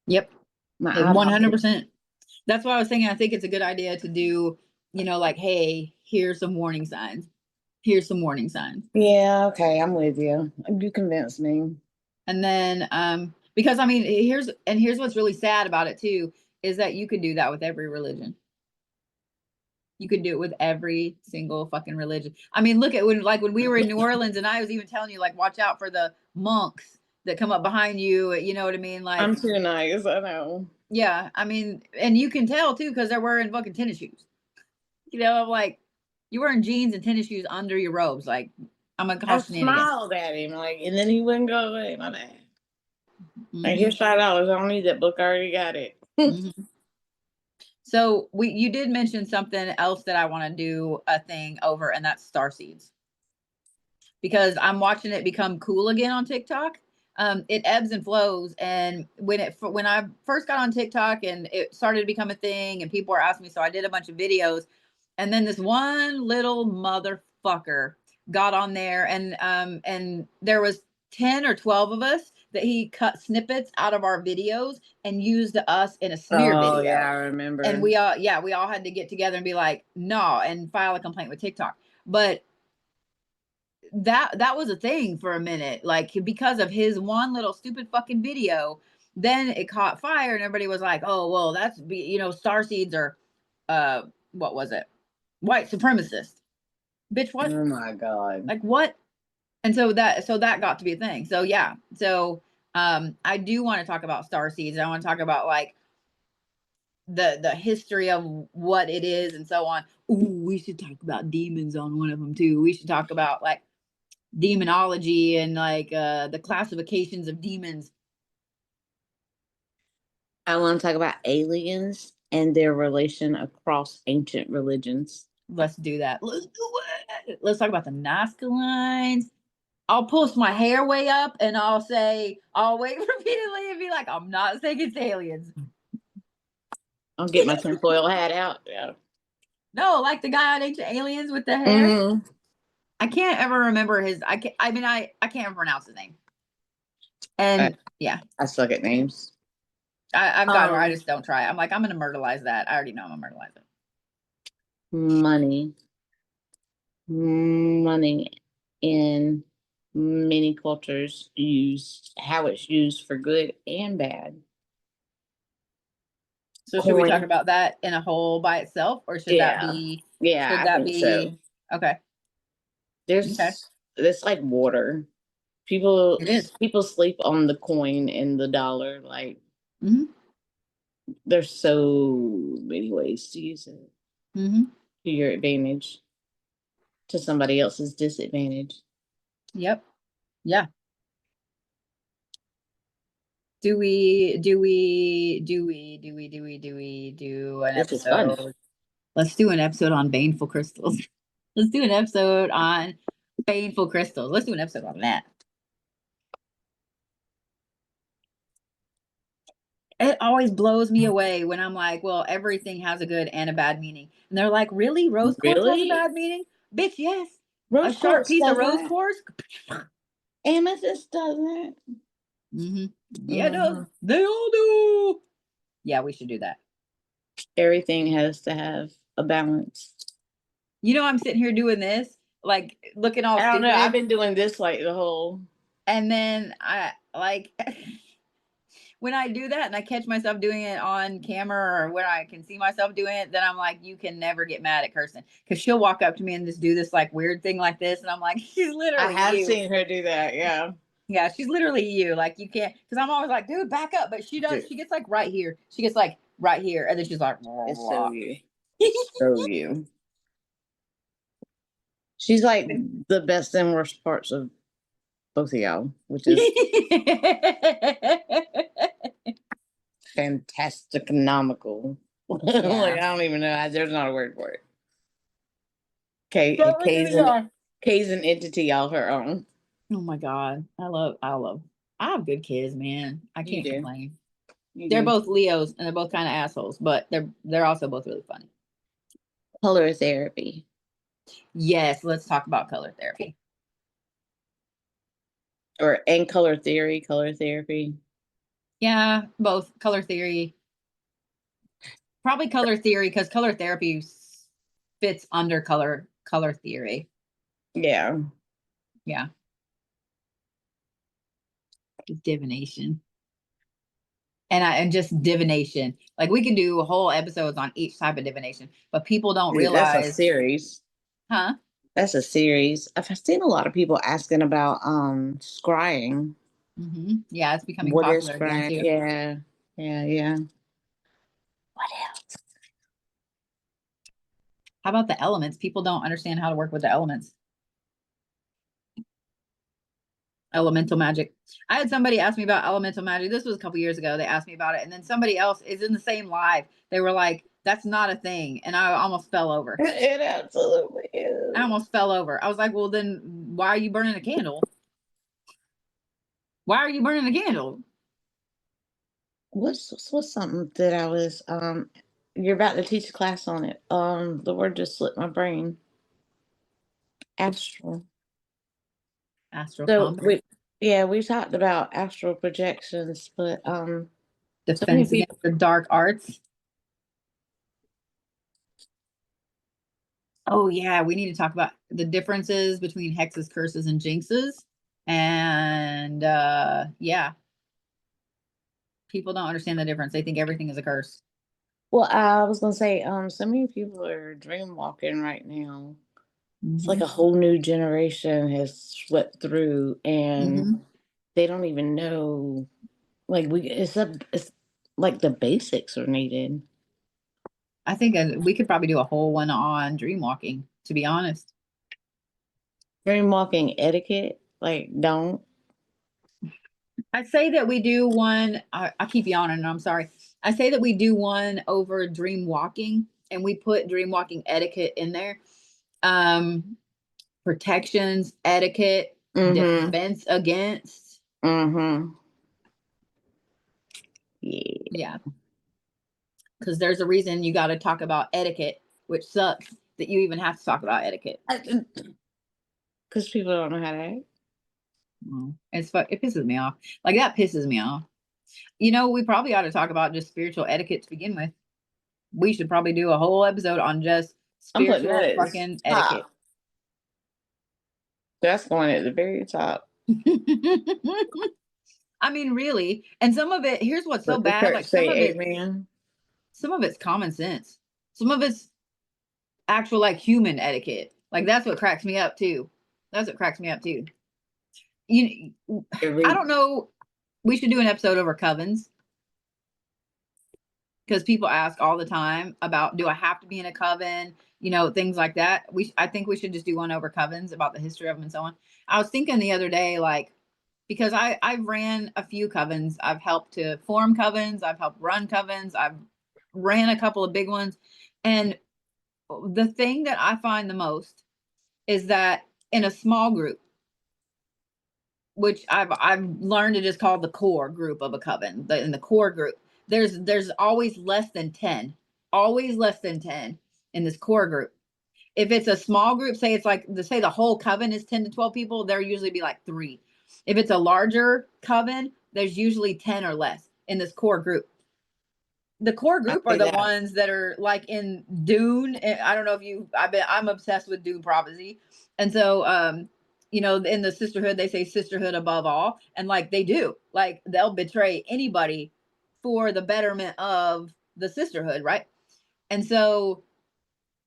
Speaker 1: Yep.
Speaker 2: my eyeball.
Speaker 1: 100%. That's why I was thinking, I think it's a good idea to do, like, hey, here's some warning signs. Here's some warning signs.
Speaker 2: Yeah, okay, I'm with you. You convinced me.
Speaker 1: And then, because I mean, here's what's really sad about it too, is that you could do that with every religion. You could do it with every single fucking religion. I mean, look at when we were in New Orleans, and I was even telling you, like, watch out for the monks that come up behind you. You know what I mean?
Speaker 2: I'm
Speaker 1: Like,
Speaker 2: too nice, I know.
Speaker 1: yeah, I mean, and you can tell too because they're wearing fucking tennis shoes. I'm like, you wearing jeans and tennis shoes under your robes. Like, I'm gonna
Speaker 2: I
Speaker 1: cause shenanigans.
Speaker 2: smiled at him, like, and then he wouldn't go away. My bad. Like,
Speaker 1: Hmm.
Speaker 2: here's $5. I don't need that book. I already got it.
Speaker 1: Hmm. So you did mention something else that I want to do a thing over, and that's star seeds, because I'm watching it become cool again on TikTok. It ebbs and flows, and when I first got on TikTok and it started to become a thing, and people were asking me, so I did a bunch of videos, and then this one little motherfucker got on there, and there was 10 or 12 of us that he cut snippets out of our videos and used us in a smear
Speaker 2: Oh yeah, I
Speaker 1: video, and
Speaker 2: remember.
Speaker 1: we all had to get together and be like, no, and file a complaint with TikTok. But that was a thing for a minute, like, because of his one little stupid fucking video. Then it caught fire, and everybody was like, oh well, that's star seeds are what was it, white supremacist. Bitch, what?
Speaker 2: Oh my god.
Speaker 1: Like, what? And so that got to be a thing. So yeah, so I do want to talk about star seeds. I want to talk about, like, the history of what it is and so on. Ooh, we should talk about demons on one of them too. We should talk about, like, demonology and, like, the classifications of demons.
Speaker 2: I want to talk about aliens and their relation across ancient religions.
Speaker 1: Let's do that. Let's do it. Let's talk about the Nazca lines. I'll push my hair way up and I'll wait repeatedly and be like, I'm not saying it's aliens.
Speaker 2: I'll get my tinfoil hat out. Yeah.
Speaker 1: No, like the guy on Ancient Aliens with the hair.
Speaker 2: Hmm.
Speaker 1: I can't ever remember his. I can't pronounce his name.
Speaker 2: I,
Speaker 1: And yeah,
Speaker 2: I suck at names.
Speaker 1: I've gotten where I
Speaker 2: Um,
Speaker 1: just don't try. I'm like, I'm gonna myrtleize that. I already know I'm gonna myrtleize it.
Speaker 2: money. Money in many cultures use how it's used for good and bad.
Speaker 1: So should we talk
Speaker 2: Coin.
Speaker 1: about that in a whole by itself, or should that
Speaker 2: Yeah.
Speaker 1: be
Speaker 2: Yeah,
Speaker 1: should
Speaker 2: I
Speaker 1: that
Speaker 2: think so.
Speaker 1: be okay? Okay.
Speaker 2: There's it's like water. People
Speaker 1: It is.
Speaker 2: people sleep on the coin and the dollar. Like
Speaker 1: Mm-hmm.
Speaker 2: there's so many ways to use it
Speaker 1: Mm-hmm.
Speaker 2: to your advantage, to somebody else's disadvantage.
Speaker 1: Yep. Yeah. Do an
Speaker 2: This is fun.
Speaker 1: episode? Let's do an episode on baneful crystals. Let's do an episode on baneful crystals. Let's do an episode on that. It always blows me away when I'm like, well, everything has a good and a bad meaning. And they're like, really? Rose quartz has a
Speaker 2: Really?
Speaker 1: bad meaning? Bitch, yes. A sharp piece of rose quartz.
Speaker 2: Amethyst doesn't.
Speaker 1: Mm-hmm. Yeah, no, they all do. Yeah, we should do that.
Speaker 2: Everything has to have a balance.
Speaker 1: You know, I'm sitting here doing this, like looking all
Speaker 2: I don't know. I've
Speaker 1: stupid,
Speaker 2: been doing this like the whole.
Speaker 1: and then I like when I do that and I catch myself doing it on camera or when I can see myself doing it, then I'm like, you can never get mad at Kirsten because she'll walk up to me and just do this like weird thing like this, and I'm like, she's
Speaker 2: I
Speaker 1: literally
Speaker 2: have
Speaker 1: you.
Speaker 2: seen her do that. Yeah.
Speaker 1: Yeah, she's literally you. Like you can't, because I'm always like, dude, back up. But she does. She gets like right here. She gets like right here, and then she's like,
Speaker 2: It's so you. So you. She's like the best and worst parts of both of y'all, which is fantasticonomical.
Speaker 1: Yeah.
Speaker 2: Like, I don't even know. There's not a word for it. Kay's an entity all her own.
Speaker 1: Oh my God. I have good kids, man. I can't complain. They're both Leos and they're both kind of assholes, but they're also both really funny.
Speaker 2: Color therapy.
Speaker 1: Yes, let's talk about color therapy.
Speaker 2: And color theory, color therapy.
Speaker 1: Yeah, both color theory. Probably color theory because color therapy fits under color theory.
Speaker 2: Yeah.
Speaker 1: Yeah. Divination. And just divination. Like we can do whole episodes on each type of divination, but people don't realize
Speaker 2: that's a series.
Speaker 1: Huh?
Speaker 2: That's a series. I've seen a lot of people asking about scrying.
Speaker 1: Mm-hmm. Yeah, it's becoming
Speaker 2: What
Speaker 1: popular
Speaker 2: is scrying?
Speaker 1: again too.
Speaker 2: Yeah. What else?
Speaker 1: How about the elements? People don't understand how to work with the elements. Elemental magic. I had somebody ask me about elemental magic. This was a couple years ago. They asked me about it, and then somebody else is in the same live. They were like, "That's not a thing," and I almost fell over.
Speaker 2: It absolutely is.
Speaker 1: I almost fell over. I was like, "Well, then why are you burning a candle? Why are you burning a candle?"
Speaker 2: What's something that I was you're about to teach a class on it. The word just slipped my brain. Astral. So we talked about astral projections, but
Speaker 1: defense against the dark arts. Oh yeah, we need to talk about the differences between hexes, curses, and jinxes. And yeah. People don't understand the difference. They think everything is a curse.
Speaker 2: Well, I was gonna say, so many people are dreamwalking right now. It's like a whole new generation has swept through, and they don't even know. Like it's like the basics are needed.
Speaker 1: I think we could probably do a whole one on dreamwalking. To be honest,
Speaker 2: Dreamwalking etiquette, like don't.
Speaker 1: I say that we do one. I keep yawning, and I'm sorry. I say that we do one over dreamwalking, and we put dreamwalking etiquette in there. Protections, etiquette, defense against. Yeah. Because there's a reason you got to talk about etiquette, which sucks that you even have to talk about etiquette.
Speaker 2: Because people don't know how to act.
Speaker 1: It pisses me off. Like that pisses me off. You know, we probably ought to talk about just spiritual etiquette to begin with. We should probably do a whole episode on just spiritual fucking etiquette.
Speaker 2: That's going at the very top.
Speaker 1: I mean, really. And some of it, here's what's so bad. Like some of it's common sense. Some of it's actual like human etiquette. Like that's what cracks me up too. I don't know. We should do an episode over covens. Because people ask all the time about, do I have to be in a coven? You know, things like that. I think we should just do one over covens, about the history of them and so on. I was thinking the other day, like, because I've ran a few covens. I've helped to form covens. I've helped run covens. I've ran a couple of big ones. And the thing that I find the most is that in a small group, which I've learned to just call the core group of a coven, in the core group, there's always less than 10 in this core group. If it's a small group, say it's like say the whole coven is 10 to 12 people, there usually be like 3. If it's a larger coven, there's usually 10 or less in this core group. The core group are the ones that are like in Dune. I don't know if I'm obsessed with Dune prophecy. And so, you know, in the Sisterhood, they say sisterhood above all. And like they do, like they'll betray anybody for the betterment of the sisterhood. Right. And so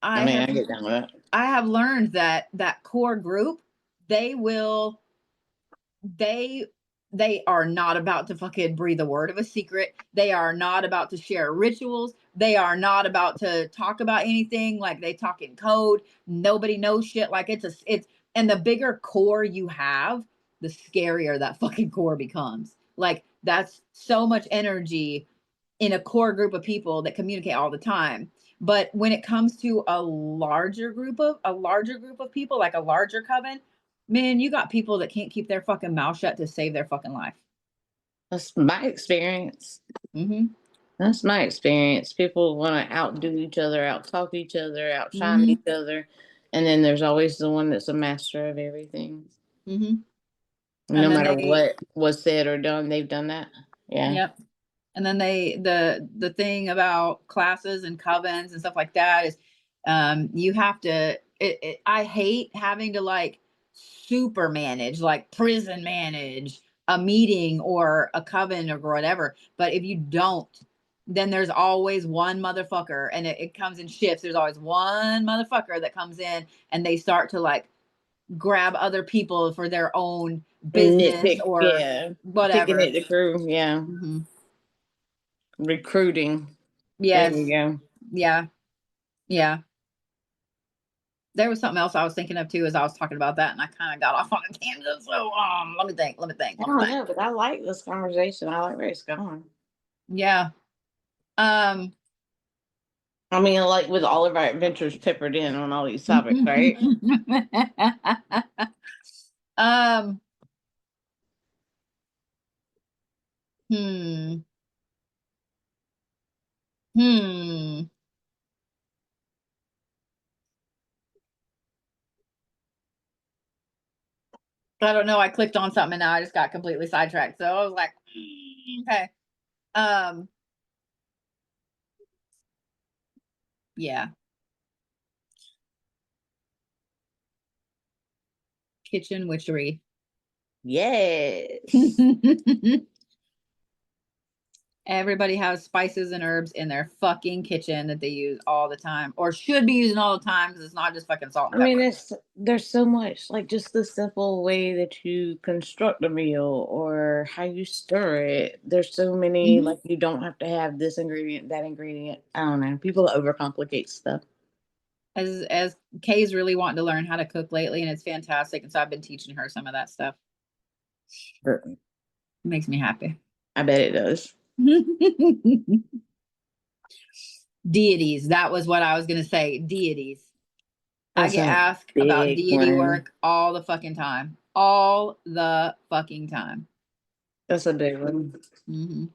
Speaker 1: I get down with that. I have learned that core group, they are not about to fucking breathe a word of a secret. They are not about to share rituals. They are not about to talk about anything. Like they talk in code. Nobody knows shit. Like and the bigger core you have, the scarier that fucking core becomes. Like that's so much energy in a core group of people that communicate all the time. But when it comes to a larger group of people, like a larger coven, man, you got people that can't keep their fucking mouth shut to save their fucking life.
Speaker 2: That's my experience. Mm-hmm. That's my experience. People want to outdo each other, outtalk each other, outshine each other. And then there's always the one that's a master of everything. Mm-hmm. No matter what was said or done, they've done that. Yeah.
Speaker 1: Yep. And then the thing about classes and covens and stuff like that is you have to, I hate having to like super manage, like prison manage a meeting or a coven or whatever. But if you don't, then there's always one motherfucker, and it comes in shifts. There's always one motherfucker that comes in and they start to like grab other people for their own business or whatever.
Speaker 2: Picking at the crew. Yeah. Mm-hmm. Recruiting.
Speaker 1: Yes. There you go. Yeah. Yeah. There was something else I was thinking of too as I was talking about that, and I kind of got off on a tangent. So let me think.
Speaker 2: I don't know, but I like this conversation. I like where it's going.
Speaker 1: Yeah.
Speaker 2: I mean, like with all of our adventures peppered in on all these topics, right?
Speaker 1: I don't know. I clicked on something and now I just got completely sidetracked. So I was like, okay. Yeah. Kitchen witchery.
Speaker 2: Yes.
Speaker 1: Everybody has spices and herbs in their fucking kitchen that they use all the time, or should be using all the time, because it's not just fucking salt and pepper.
Speaker 2: I mean, there's so much, like just the simple way that you construct a meal or how you stir it. There's so many, like you don't have to have this ingredient, that ingredient. I don't know. People overcomplicate stuff.
Speaker 1: As Kay's really wanting to learn how to cook lately, and it's fantastic. And so I've been teaching her some of that stuff. It makes me happy.
Speaker 2: I bet it does.
Speaker 1: Deities. That was what I was going to say. Deities. That's I get asked about deity work all the fucking time. All the fucking time.
Speaker 2: That's a big one.
Speaker 1: Mm-hmm.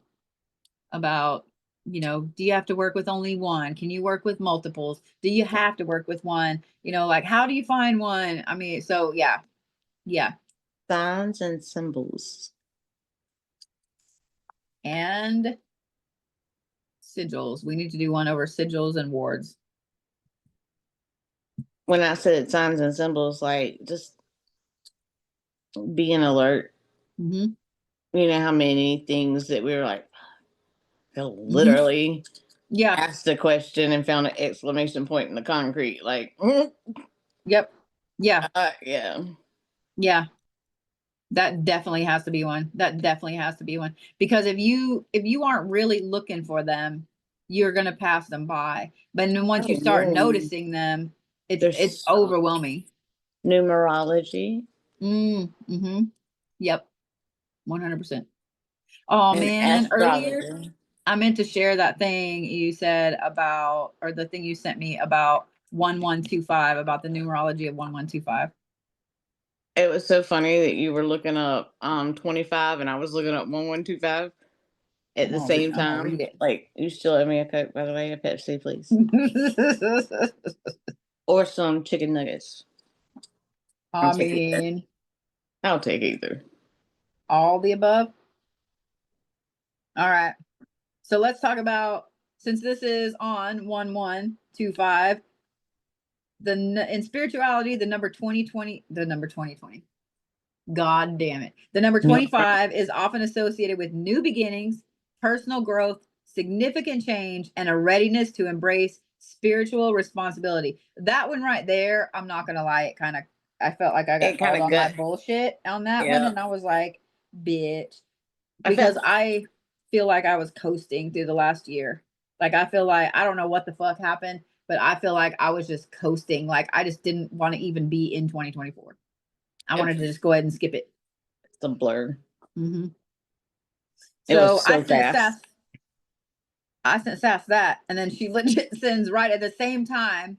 Speaker 1: About, you know, do you have to work with only one? Can you work with multiples? Do you have to work with one? You know, like, how do you find one? I mean, so yeah. Yeah.
Speaker 2: Signs and symbols.
Speaker 1: And sigils. We need to do one over sigils and wards.
Speaker 2: When I said signs and symbols, like just being alert. Mm-hmm. You know how many things that we were like, literally asked a question and found an exclamation point in the concrete. Like,
Speaker 1: yep. Yeah.
Speaker 2: Yeah.
Speaker 1: Yeah. That definitely has to be one. That definitely has to be one. Because if you aren't really looking for them, you're gonna pass them by. But then once you start noticing them, it's overwhelming.
Speaker 2: Numerology.
Speaker 1: Mm-hmm. Yep. 100%. Oh man, earlier I meant to share that thing you said about, or the thing you sent me about 1125, about the numerology of 1125.
Speaker 2: It was so funny that you were looking up 25 and I was looking up 1125 at the same time. Like, you still owe me a Coke, by the way, a Pepsi, please. Or some chicken nuggets.
Speaker 1: I mean,
Speaker 2: I'll take either.
Speaker 1: all the above. All right. So let's talk about, since this is on 1125, in spirituality, the number 2020, God damn it. The number 25 is often associated with new beginnings, personal growth, significant change, and a readiness to embrace spiritual responsibility. That one right there, I'm not gonna lie, I felt like I got called on my bullshit on that one, and I was like, bitch. Because I feel like I was coasting through the last year. Like, I feel like I don't know what the fuck happened, but I feel like I was just coasting. Like, I just didn't want to even be in 2024. I wanted to just go ahead and skip it.
Speaker 2: It's a blur.
Speaker 1: Mm-hmm.
Speaker 2: It was so
Speaker 1: I sent
Speaker 2: fast.
Speaker 1: Sass that, and then she legit sends right at the same time.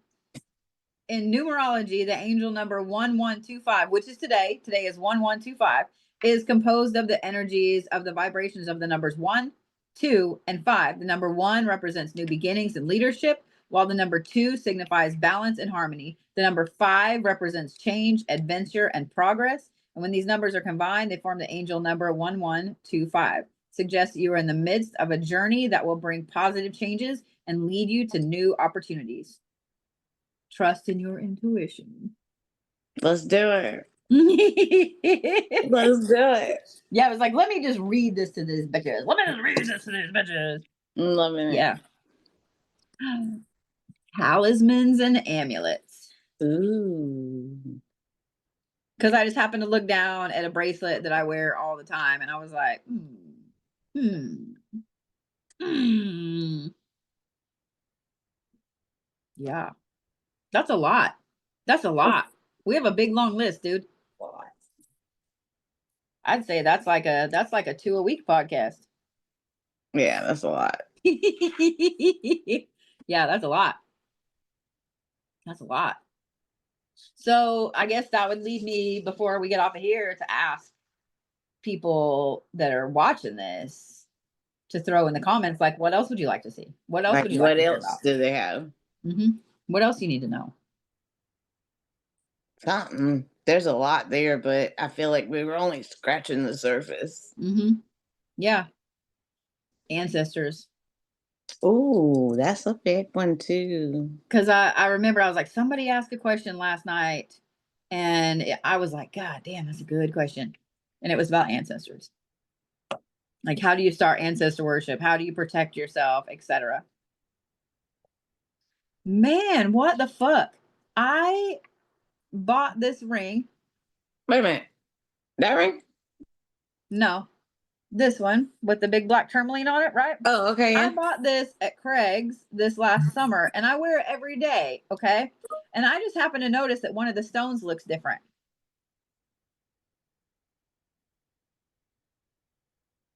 Speaker 1: In numerology, the angel number 1125, which is today is 1125, is composed of the energies of the vibrations of the numbers 1, 2, and 5. The number 1 represents new beginnings and leadership, while the number 2 signifies balance and harmony. The number 5 represents change, adventure, and progress. And when these numbers are combined, they form the angel number 1125. Suggests you are in the midst of a journey that will bring positive changes and lead you to new opportunities. Trust in your intuition.
Speaker 2: Let's do it. Let's do it.
Speaker 1: Yeah, it was like, let me just read this to these bitches.
Speaker 2: Loving it.
Speaker 1: Yeah. Talismans and amulets.
Speaker 2: Ooh.
Speaker 1: Because I just happened to look down at a bracelet that I wear all the time, and I was like, Yeah. That's a lot. That's a lot. We have a big long list, dude. I'd say that's like a 2-a-week podcast.
Speaker 2: Yeah, that's a lot.
Speaker 1: Yeah, that's a lot. That's a lot. So I guess that would lead me, before we get off of here, to ask people that are watching this to throw in the comments, like, what else would you like to see? What else would you like to hear about?
Speaker 2: Do they have?
Speaker 1: What else do you need to know?
Speaker 2: Something. There's a lot there, but I feel like we were only scratching the surface.
Speaker 1: Yeah. Ancestors.
Speaker 2: Oh, that's a big one too.
Speaker 1: Because I remember I was like, somebody asked a question last night, and I was like, God damn, that's a good question. And it was about ancestors. Like, how do you start ancestor worship? How do you protect yourself, etc.? Man, what the fuck? I bought this ring.
Speaker 2: Wait a minute. That ring?
Speaker 1: No, this one with the big black tourmaline on it, right?
Speaker 2: Oh, okay. Yeah.
Speaker 1: I bought this at Craig's this last summer, and I wear it every day, okay? And I just happened to notice that one of the stones looks different.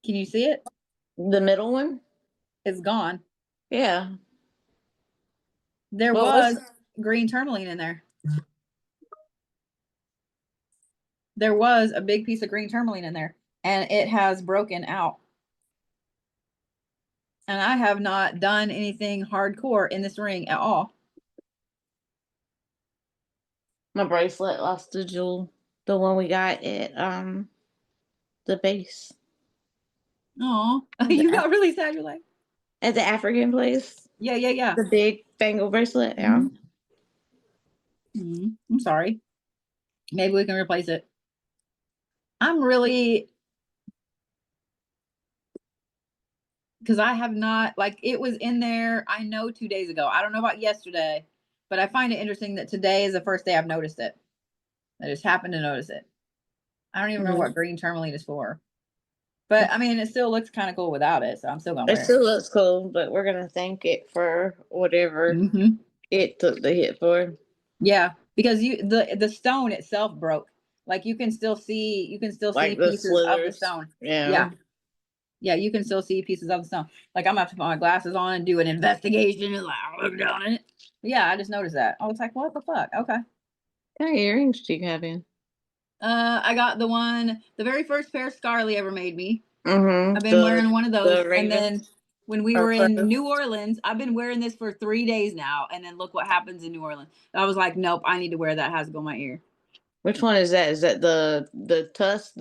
Speaker 1: Can you see it?
Speaker 2: The middle one?
Speaker 1: It's gone.
Speaker 2: Yeah.
Speaker 1: There was green tourmaline in there. There was a big piece of green tourmaline in there, and it has broken out. And I have not done anything hardcore in this ring at all.
Speaker 2: My bracelet lost a jewel. The one we got at the base.
Speaker 1: Oh, you got really sad. You're like,
Speaker 2: at the African place.
Speaker 1: Yeah.
Speaker 2: The big bangle bracelet. Yeah.
Speaker 1: I'm sorry. Maybe we can replace it. I'm really, because I have not, like, it was in there, I know 2 days ago. I don't know about yesterday, but I find it interesting that today is the first day I've noticed it. I just happened to notice it. I don't even know what green tourmaline is for. But I mean, it still looks kind of cool without it, so I'm still gonna wear it.
Speaker 2: It still looks cool, but we're gonna thank it for whatever it took the hit for.
Speaker 1: Yeah, because the stone itself broke. Like, you can still see
Speaker 2: like
Speaker 1: pieces of the stone.
Speaker 2: Yeah.
Speaker 1: Yeah, you can still see pieces of the stone. Like, I'm gonna have to put my glasses on and do an investigation and like look down in it. But yeah, I just noticed that. I was like, what the fuck? Okay.
Speaker 2: What kind of earrings do you have in?
Speaker 1: I got the very first pair Scarlett ever made me. I've been wearing one of those, and then when we were in New Orleans. I've been wearing this for 3 days now, and then look what happens in New Orleans. I was like, nope, I need to wear that. It has to go in my ear.
Speaker 2: Which one is that? Is that the tusk?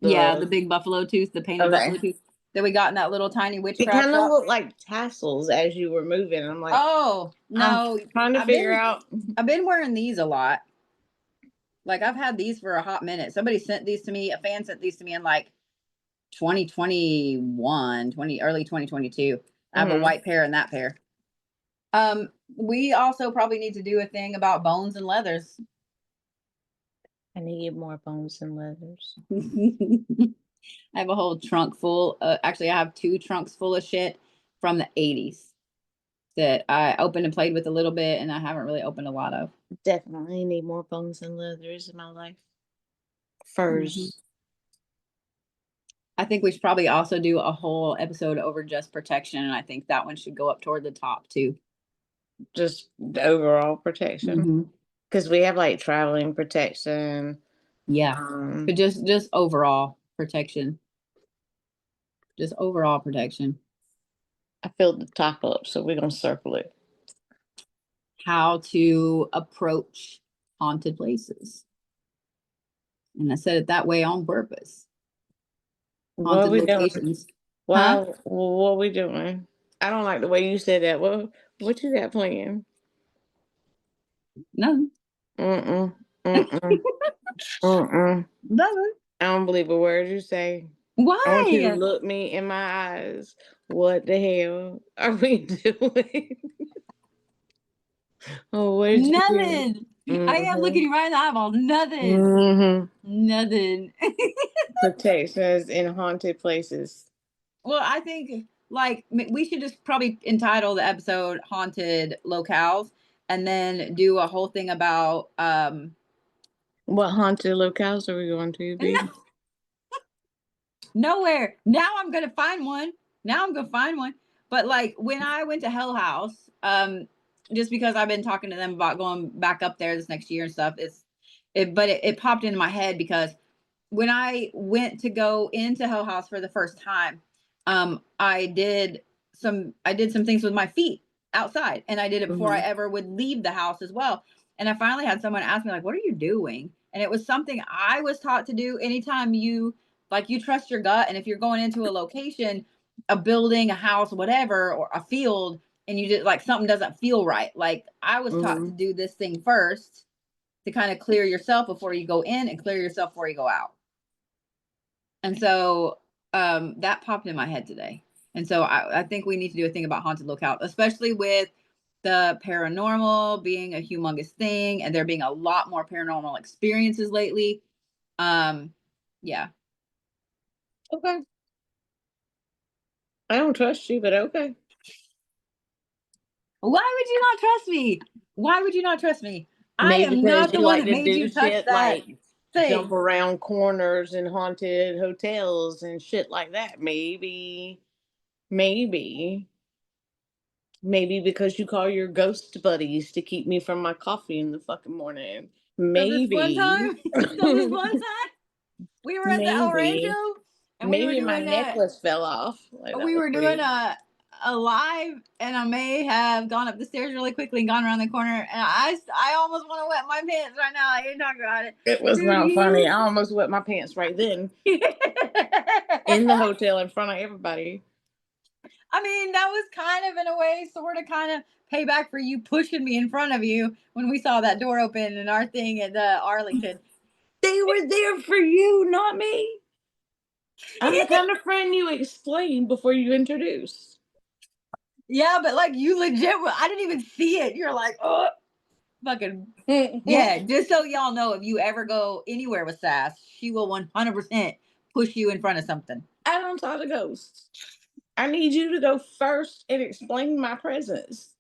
Speaker 1: Yeah, the big buffalo tooth, the painted buffalo tooth that we got in that little tiny
Speaker 2: It
Speaker 1: witchcraft
Speaker 2: kind of
Speaker 1: shop.
Speaker 2: looked like tassels as you were moving. I'm like,
Speaker 1: Oh no,
Speaker 2: I'm trying to figure out.
Speaker 1: I've been wearing these a lot. Like I've had these for a hot minute. Somebody sent these to me. A fan sent these to me in like 2021, early 2022. I have a white pair and that pair. We also probably need to do a thing about bones and leathers.
Speaker 2: I need more bones and leathers.
Speaker 1: I have a whole trunk full. Actually, I have 2 trunks full of shit from the 80s that I opened and played with a little bit, and I haven't really opened a lot of.
Speaker 2: Definitely need more bones and leathers in my life. Furs.
Speaker 1: Mm-hmm. I think we should probably also do a whole episode over just protection, and I think that one should go up toward the top too.
Speaker 2: Just the overall protection. Because we have like traveling protection.
Speaker 1: Yeah. But just overall protection. Just overall protection.
Speaker 2: I filled the top up, so we're gonna circle it.
Speaker 1: How to approach haunted places. And I said it that way on purpose. Haunted locations.
Speaker 2: Doing? Wow, what are we doing? I don't like the way you said that. What you got playing?
Speaker 1: Nothing.
Speaker 2: Nothing. I don't believe a word you say.
Speaker 1: Why?
Speaker 2: I want you to look me in my eyes. What the hell are we doing? Oh, what is
Speaker 1: nothing? I am looking you right in the eyeball. Nothing. Nothing.
Speaker 2: Protections in haunted places.
Speaker 1: Well, I think like we should just probably entitle the episode "Haunted Locales" and then do a whole thing about
Speaker 2: what haunted locales are we going to be?
Speaker 1: Nowhere. Now I'm gonna find one. But like when I went to Hell House, just because I've been talking to them about going back up there this next year and stuff, it popped into my head because when I went to go into Hell House for the first time, I did some things with my feet outside, and I did it before I ever would leave the house as well. And I finally had someone ask me like, "What are you doing?" And it was something I was taught to do anytime you trust your gut. And if you're going into a location, a building, a house, whatever, or a field, and you just like something doesn't feel right, like I was taught to do this thing first to kind of clear yourself before you go in and clear yourself before you go out. And so that popped in my head today. And so I think we need to do a thing about haunted locale, especially with the paranormal being a humongous thing and there being a lot more paranormal experiences lately. Yeah.
Speaker 2: Okay. I don't trust you, but okay.
Speaker 1: Why would you not trust me? Why would you not trust me?
Speaker 2: Maybe
Speaker 1: I am not the one that made you touch
Speaker 2: shit,
Speaker 1: that
Speaker 2: like
Speaker 1: thing.
Speaker 2: jump around corners in haunted hotels and shit like that. Maybe because you call your ghost buddies to keep me from my coffee in the fucking morning. Maybe.
Speaker 1: This one time, we were at the El Rancho, and
Speaker 2: maybe my necklace fell off. Like,
Speaker 1: we were doing a live, and I may have gone up the stairs really quickly and gone around the corner, and I almost want to wet my pants right now. I didn't talk about it.
Speaker 2: It was not funny. I almost wet my pants right then in the hotel in front of everybody.
Speaker 1: I mean, that was kind of in a way, sort of, kind of payback for you pushing me in front of you when we saw that door open in our thing at Arlington.
Speaker 2: They were there for you, not me. I'm the kind of friend you explain before you introduce.
Speaker 1: Yeah, but like you legit, I didn't even see it. You're like, oh, fucking yeah. Just so y'all know, if you ever go anywhere with Sass, she will 100% push you in front of something.
Speaker 2: I don't talk to ghosts. I need you to go first and explain my presence,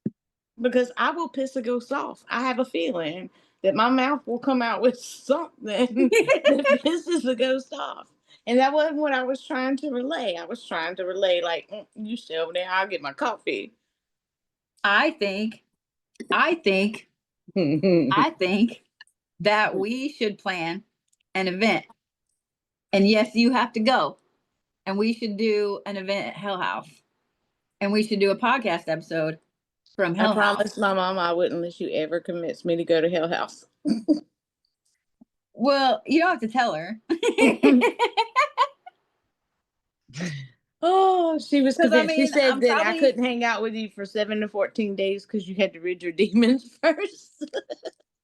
Speaker 2: because I will piss a ghost off. I have a feeling that my mouth will come out with something that pisses the ghost off. And that wasn't what I was trying to relay. I was trying to relay, like, you stay over there, I'll get my coffee.
Speaker 1: I think that we should plan an event. And yes, you have to go. And we should do an event at Hell House. And we should do a podcast episode from
Speaker 2: I
Speaker 1: Hell House.
Speaker 2: promised my mom I wouldn't let you ever convince me to go to Hell House.
Speaker 1: Well, you don't have to tell her.
Speaker 2: Oh, she was
Speaker 1: 'Cause, I
Speaker 2: convinced. She
Speaker 1: mean,
Speaker 2: said
Speaker 1: I'm
Speaker 2: that I
Speaker 1: probably
Speaker 2: couldn't hang out with you for 7 to 14 days because you had to rid your demons first.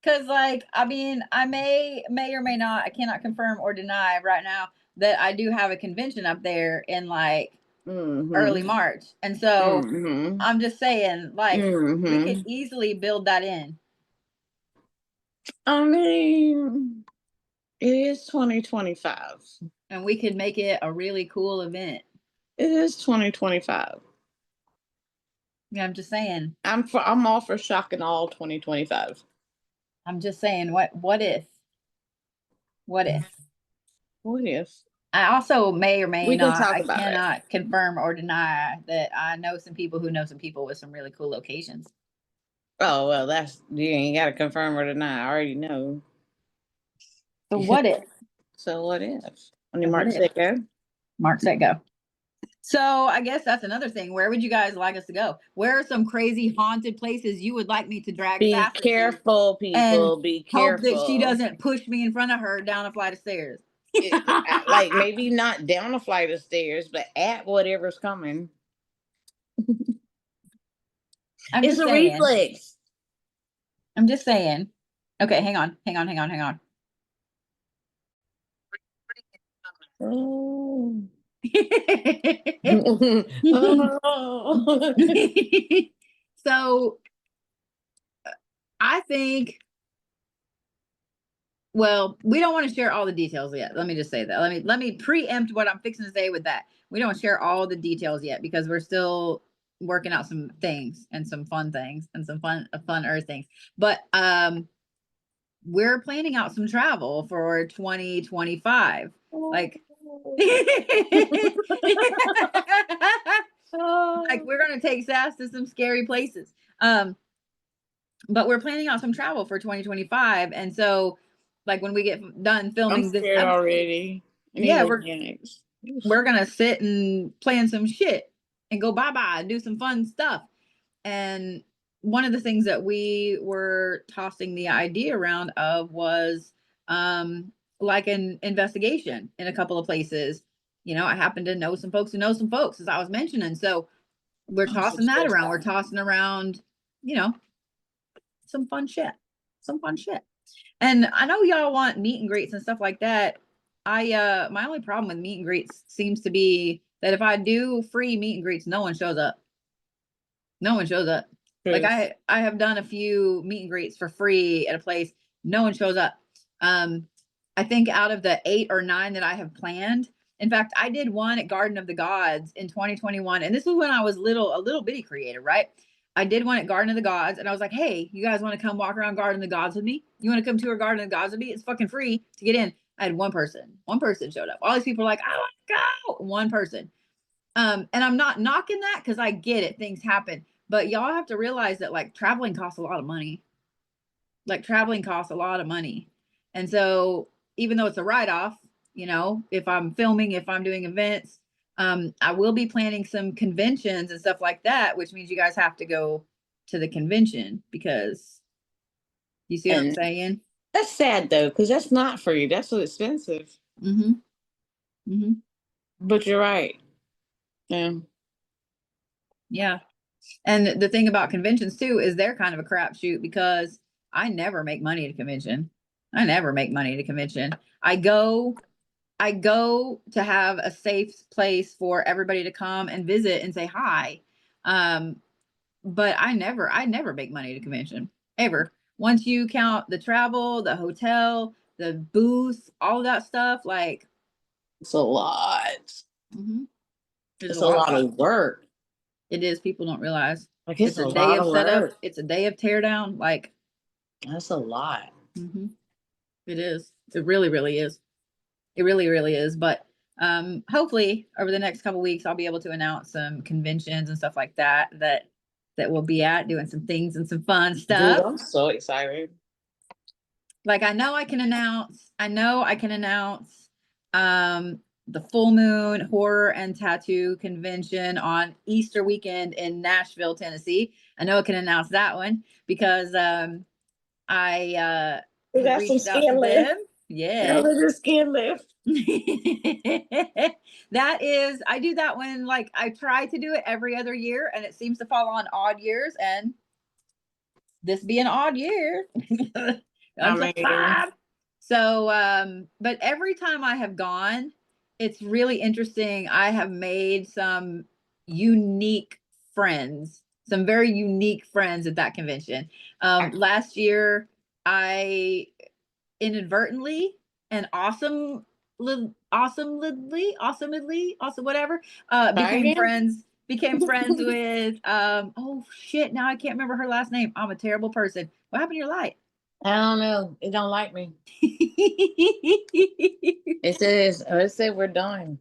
Speaker 1: because, like, I mean, I may or may not, I cannot confirm or deny right now that I do have a convention up there in like early March. And so I'm just saying, like, we could easily build that in.
Speaker 2: I mean, it is 2025.
Speaker 1: And we could make it a really cool event.
Speaker 2: It is 2025.
Speaker 1: Yeah, I'm just saying.
Speaker 2: I'm all for shock and all 2025.
Speaker 1: I'm just saying, what if? What if?
Speaker 2: What if?
Speaker 1: I also may or may
Speaker 2: We can
Speaker 1: not,
Speaker 2: talk
Speaker 1: I
Speaker 2: about it.
Speaker 1: cannot confirm or deny that I know some people who know some people with some really cool locations.
Speaker 2: Oh, well, you ain't got to confirm or deny. I already know.
Speaker 1: So what if?
Speaker 2: So what if? On your
Speaker 1: What
Speaker 2: mark,
Speaker 1: if?
Speaker 2: set, go.
Speaker 1: Mark, set, go. So I guess that's another thing. Where would you guys like us to go? Where are some crazy haunted places you would like me to drag
Speaker 2: Be
Speaker 1: Sass to
Speaker 2: careful, people. Be
Speaker 1: hope
Speaker 2: careful.
Speaker 1: that she doesn't push me in front of her down a flight of stairs?
Speaker 2: Like maybe not down a flight of stairs, but at whatever's coming. It's a reflex.
Speaker 1: I'm just saying. Okay, hang on.
Speaker 2: Oh.
Speaker 1: So I think, well, we don't want to share all the details yet. Let me just say that. Let me preempt what I'm fixing to say with that. We don't share all the details yet because we're still working out some things and some fun things and some fun earth things. But we're planning out some travel for 2025. Like like we're gonna take Sass to some scary places. But we're planning out some travel for 2025, and so like when we get done filming
Speaker 2: I'm scared
Speaker 1: this
Speaker 2: already.
Speaker 1: Yeah, we're gonna sit and plan some shit and go bye do some fun stuff. And one of the things that we were tossing the idea around of was like an investigation in a couple of places. You know, I happen to know some folks who know some folks, as I was mentioning. So we're tossing that around. We're tossing around, you know, some fun shit. Some fun shit. And I know y'all want meet and greets and stuff like that. My only problem with meet and greets seems to be that if I do free meet and greets, no one shows up. No one shows up. Like I have done a few meet and greets for free at a place. No one shows up. I think out of the 8 or 9 that I have planned, in fact, I did one at Garden of the Gods in 2021, and this was when I was a little bitty creator, right? I did one at Garden of the Gods, and I was like, "Hey, you guys want to come walk around Garden of the Gods with me? You want to come tour Garden of the Gods with me? It's fucking free to get in." I had one person. One person showed up. All these people were like, "I want to go." One person. And I'm not knocking that because I get it. Things happen. But y'all have to realize that like traveling costs a lot of money. Like traveling costs a lot of money. And so even though it's a write-off, you know, if I'm filming, if I'm doing events, I will be planning some conventions and stuff like that, which means you guys have to go to the convention because you see what I'm saying?
Speaker 2: That's sad though, because that's not free. That's so expensive.
Speaker 1: Mm-hmm. Mm-hmm.
Speaker 2: But you're right. Yeah.
Speaker 1: Yeah. And the thing about conventions too is they're kind of a crapshoot because I never make money at a convention. I never make money at a convention. I go to have a safe place for everybody to come and visit and say hi. But I never make money at a convention ever. Once you count the travel, the hotel, the booth, all of that stuff, like
Speaker 2: it's a lot.
Speaker 1: Mm-hmm.
Speaker 2: It's a lot of work.
Speaker 1: It is. People don't realize.
Speaker 2: Like it's a
Speaker 1: day
Speaker 2: lot
Speaker 1: of
Speaker 2: of
Speaker 1: setup.
Speaker 2: work.
Speaker 1: It's a day of teardown. Like
Speaker 2: that's a lot.
Speaker 1: Mm-hmm. It is. It really, really is. It really, really is. But hopefully over the next couple weeks, I'll be able to announce some conventions and stuff like that we'll be at doing some things and some fun stuff.
Speaker 2: Dude, I'm so excited.
Speaker 1: Like I know I can announce the Full Moon Horror and Tattoo Convention on Easter weekend in Nashville, Tennessee. I know I can announce that one because I
Speaker 2: We got some
Speaker 1: reached out to
Speaker 2: skin left.
Speaker 1: them. Yeah.
Speaker 2: Girl, there's skin left.
Speaker 1: That is, I do that when like I try to do it every other year and it seems to fall on odd years, and this be an odd year. So but every time I have gone, it's really interesting. I have made some unique friends, some very unique friends at that convention. Last year I inadvertently and awesome whatever became friends with oh shit, now I can't remember her last name. I'm a terrible person. What happened to your light?
Speaker 2: I don't know. It don't like me. It says we're done.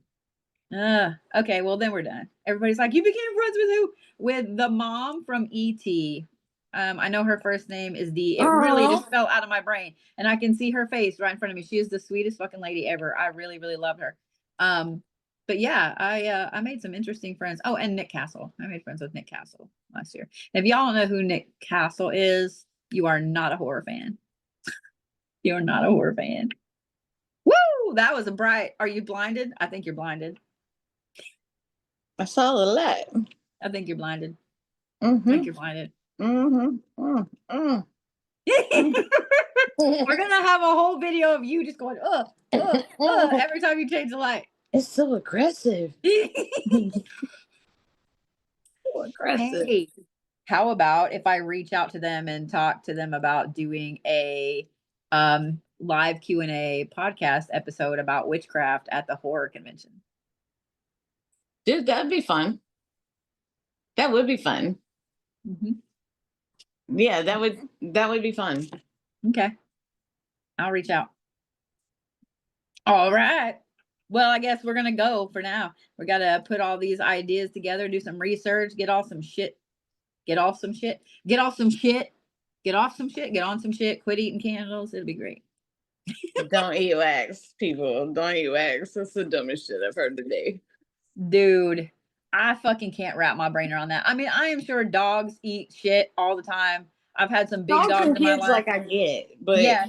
Speaker 1: Okay, well then we're done. Everybody's like, you became friends with who? With the mom from ET. I know her first name is Dee. It really just fell out of my brain, and I can see her face right in front of me. She is the sweetest fucking lady ever. I really, really love her. But yeah, I made some interesting friends. Oh, and Nick Castle. I made friends with Nick Castle last year. If y'all don't know who Nick Castle is, you are not a horror fan. You're not a horror fan. Woo! That was a bright. Are you blinded? I think you're blinded.
Speaker 2: I saw the light.
Speaker 1: I think you're blinded.
Speaker 2: Mm-hmm.
Speaker 1: I think you're blinded.
Speaker 2: Mm-hmm. Mm-hmm.
Speaker 1: We're gonna have a whole video of you just going, every time you change the light.
Speaker 2: It's so aggressive. So aggressive.
Speaker 1: Hey, how about if I reach out to them and talk to them about doing a live Q&A podcast episode about witchcraft at the horror convention?
Speaker 2: Dude, that'd be fun. That would be fun.
Speaker 1: Mm-hmm.
Speaker 2: Yeah, that would be fun.
Speaker 1: Okay. I'll reach out. All right. Well, I guess we're going to go for now. We got to put all these ideas together, do some research, get off some shit, get on some shit, quit eating candles. It'll be great.
Speaker 2: Don't eat wax, people. Don't eat wax. That's the dumbest shit I've heard today.
Speaker 1: Dude, I fucking can't wrap my brain around that. I mean, I am sure dogs eat shit all the time. I've had some big dogs in my life.
Speaker 2: Like I get, but
Speaker 1: yeah.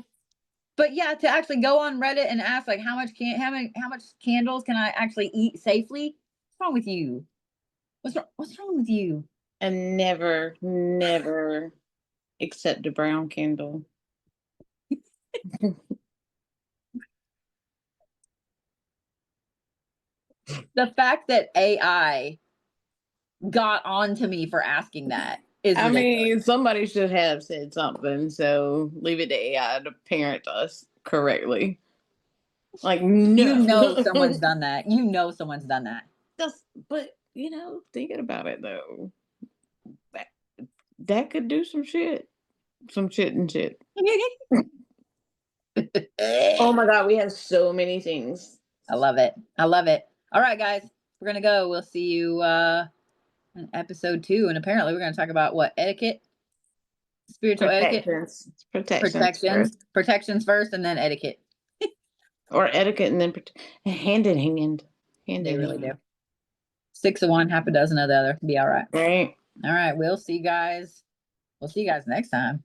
Speaker 1: But yeah, to actually go on Reddit and ask like how much candles can I actually eat safely? What's wrong with you? What's wrong with you?
Speaker 2: And never accept a brown candle.
Speaker 1: The fact that AI got on to me for asking that is ridiculous.
Speaker 2: mean, somebody should have said something, so leave it to AI to parent us correctly. Like, no.
Speaker 1: You know someone's done that. You know someone's done that.
Speaker 2: But thinking about it though, that could do some shit. Some shit and shit. Oh my God, we have so many things.
Speaker 1: I love it. All right, guys, we're gonna go. We'll see you in episode 2, and apparently we're gonna talk about what? Etiquette, spiritual etiquette, protections first, and then etiquette.
Speaker 2: Or etiquette and then hand in hand.
Speaker 1: They really do. 6 of one, half a dozen of the other. Be all right.
Speaker 2: Right.
Speaker 1: All right. We'll see you guys. Next time.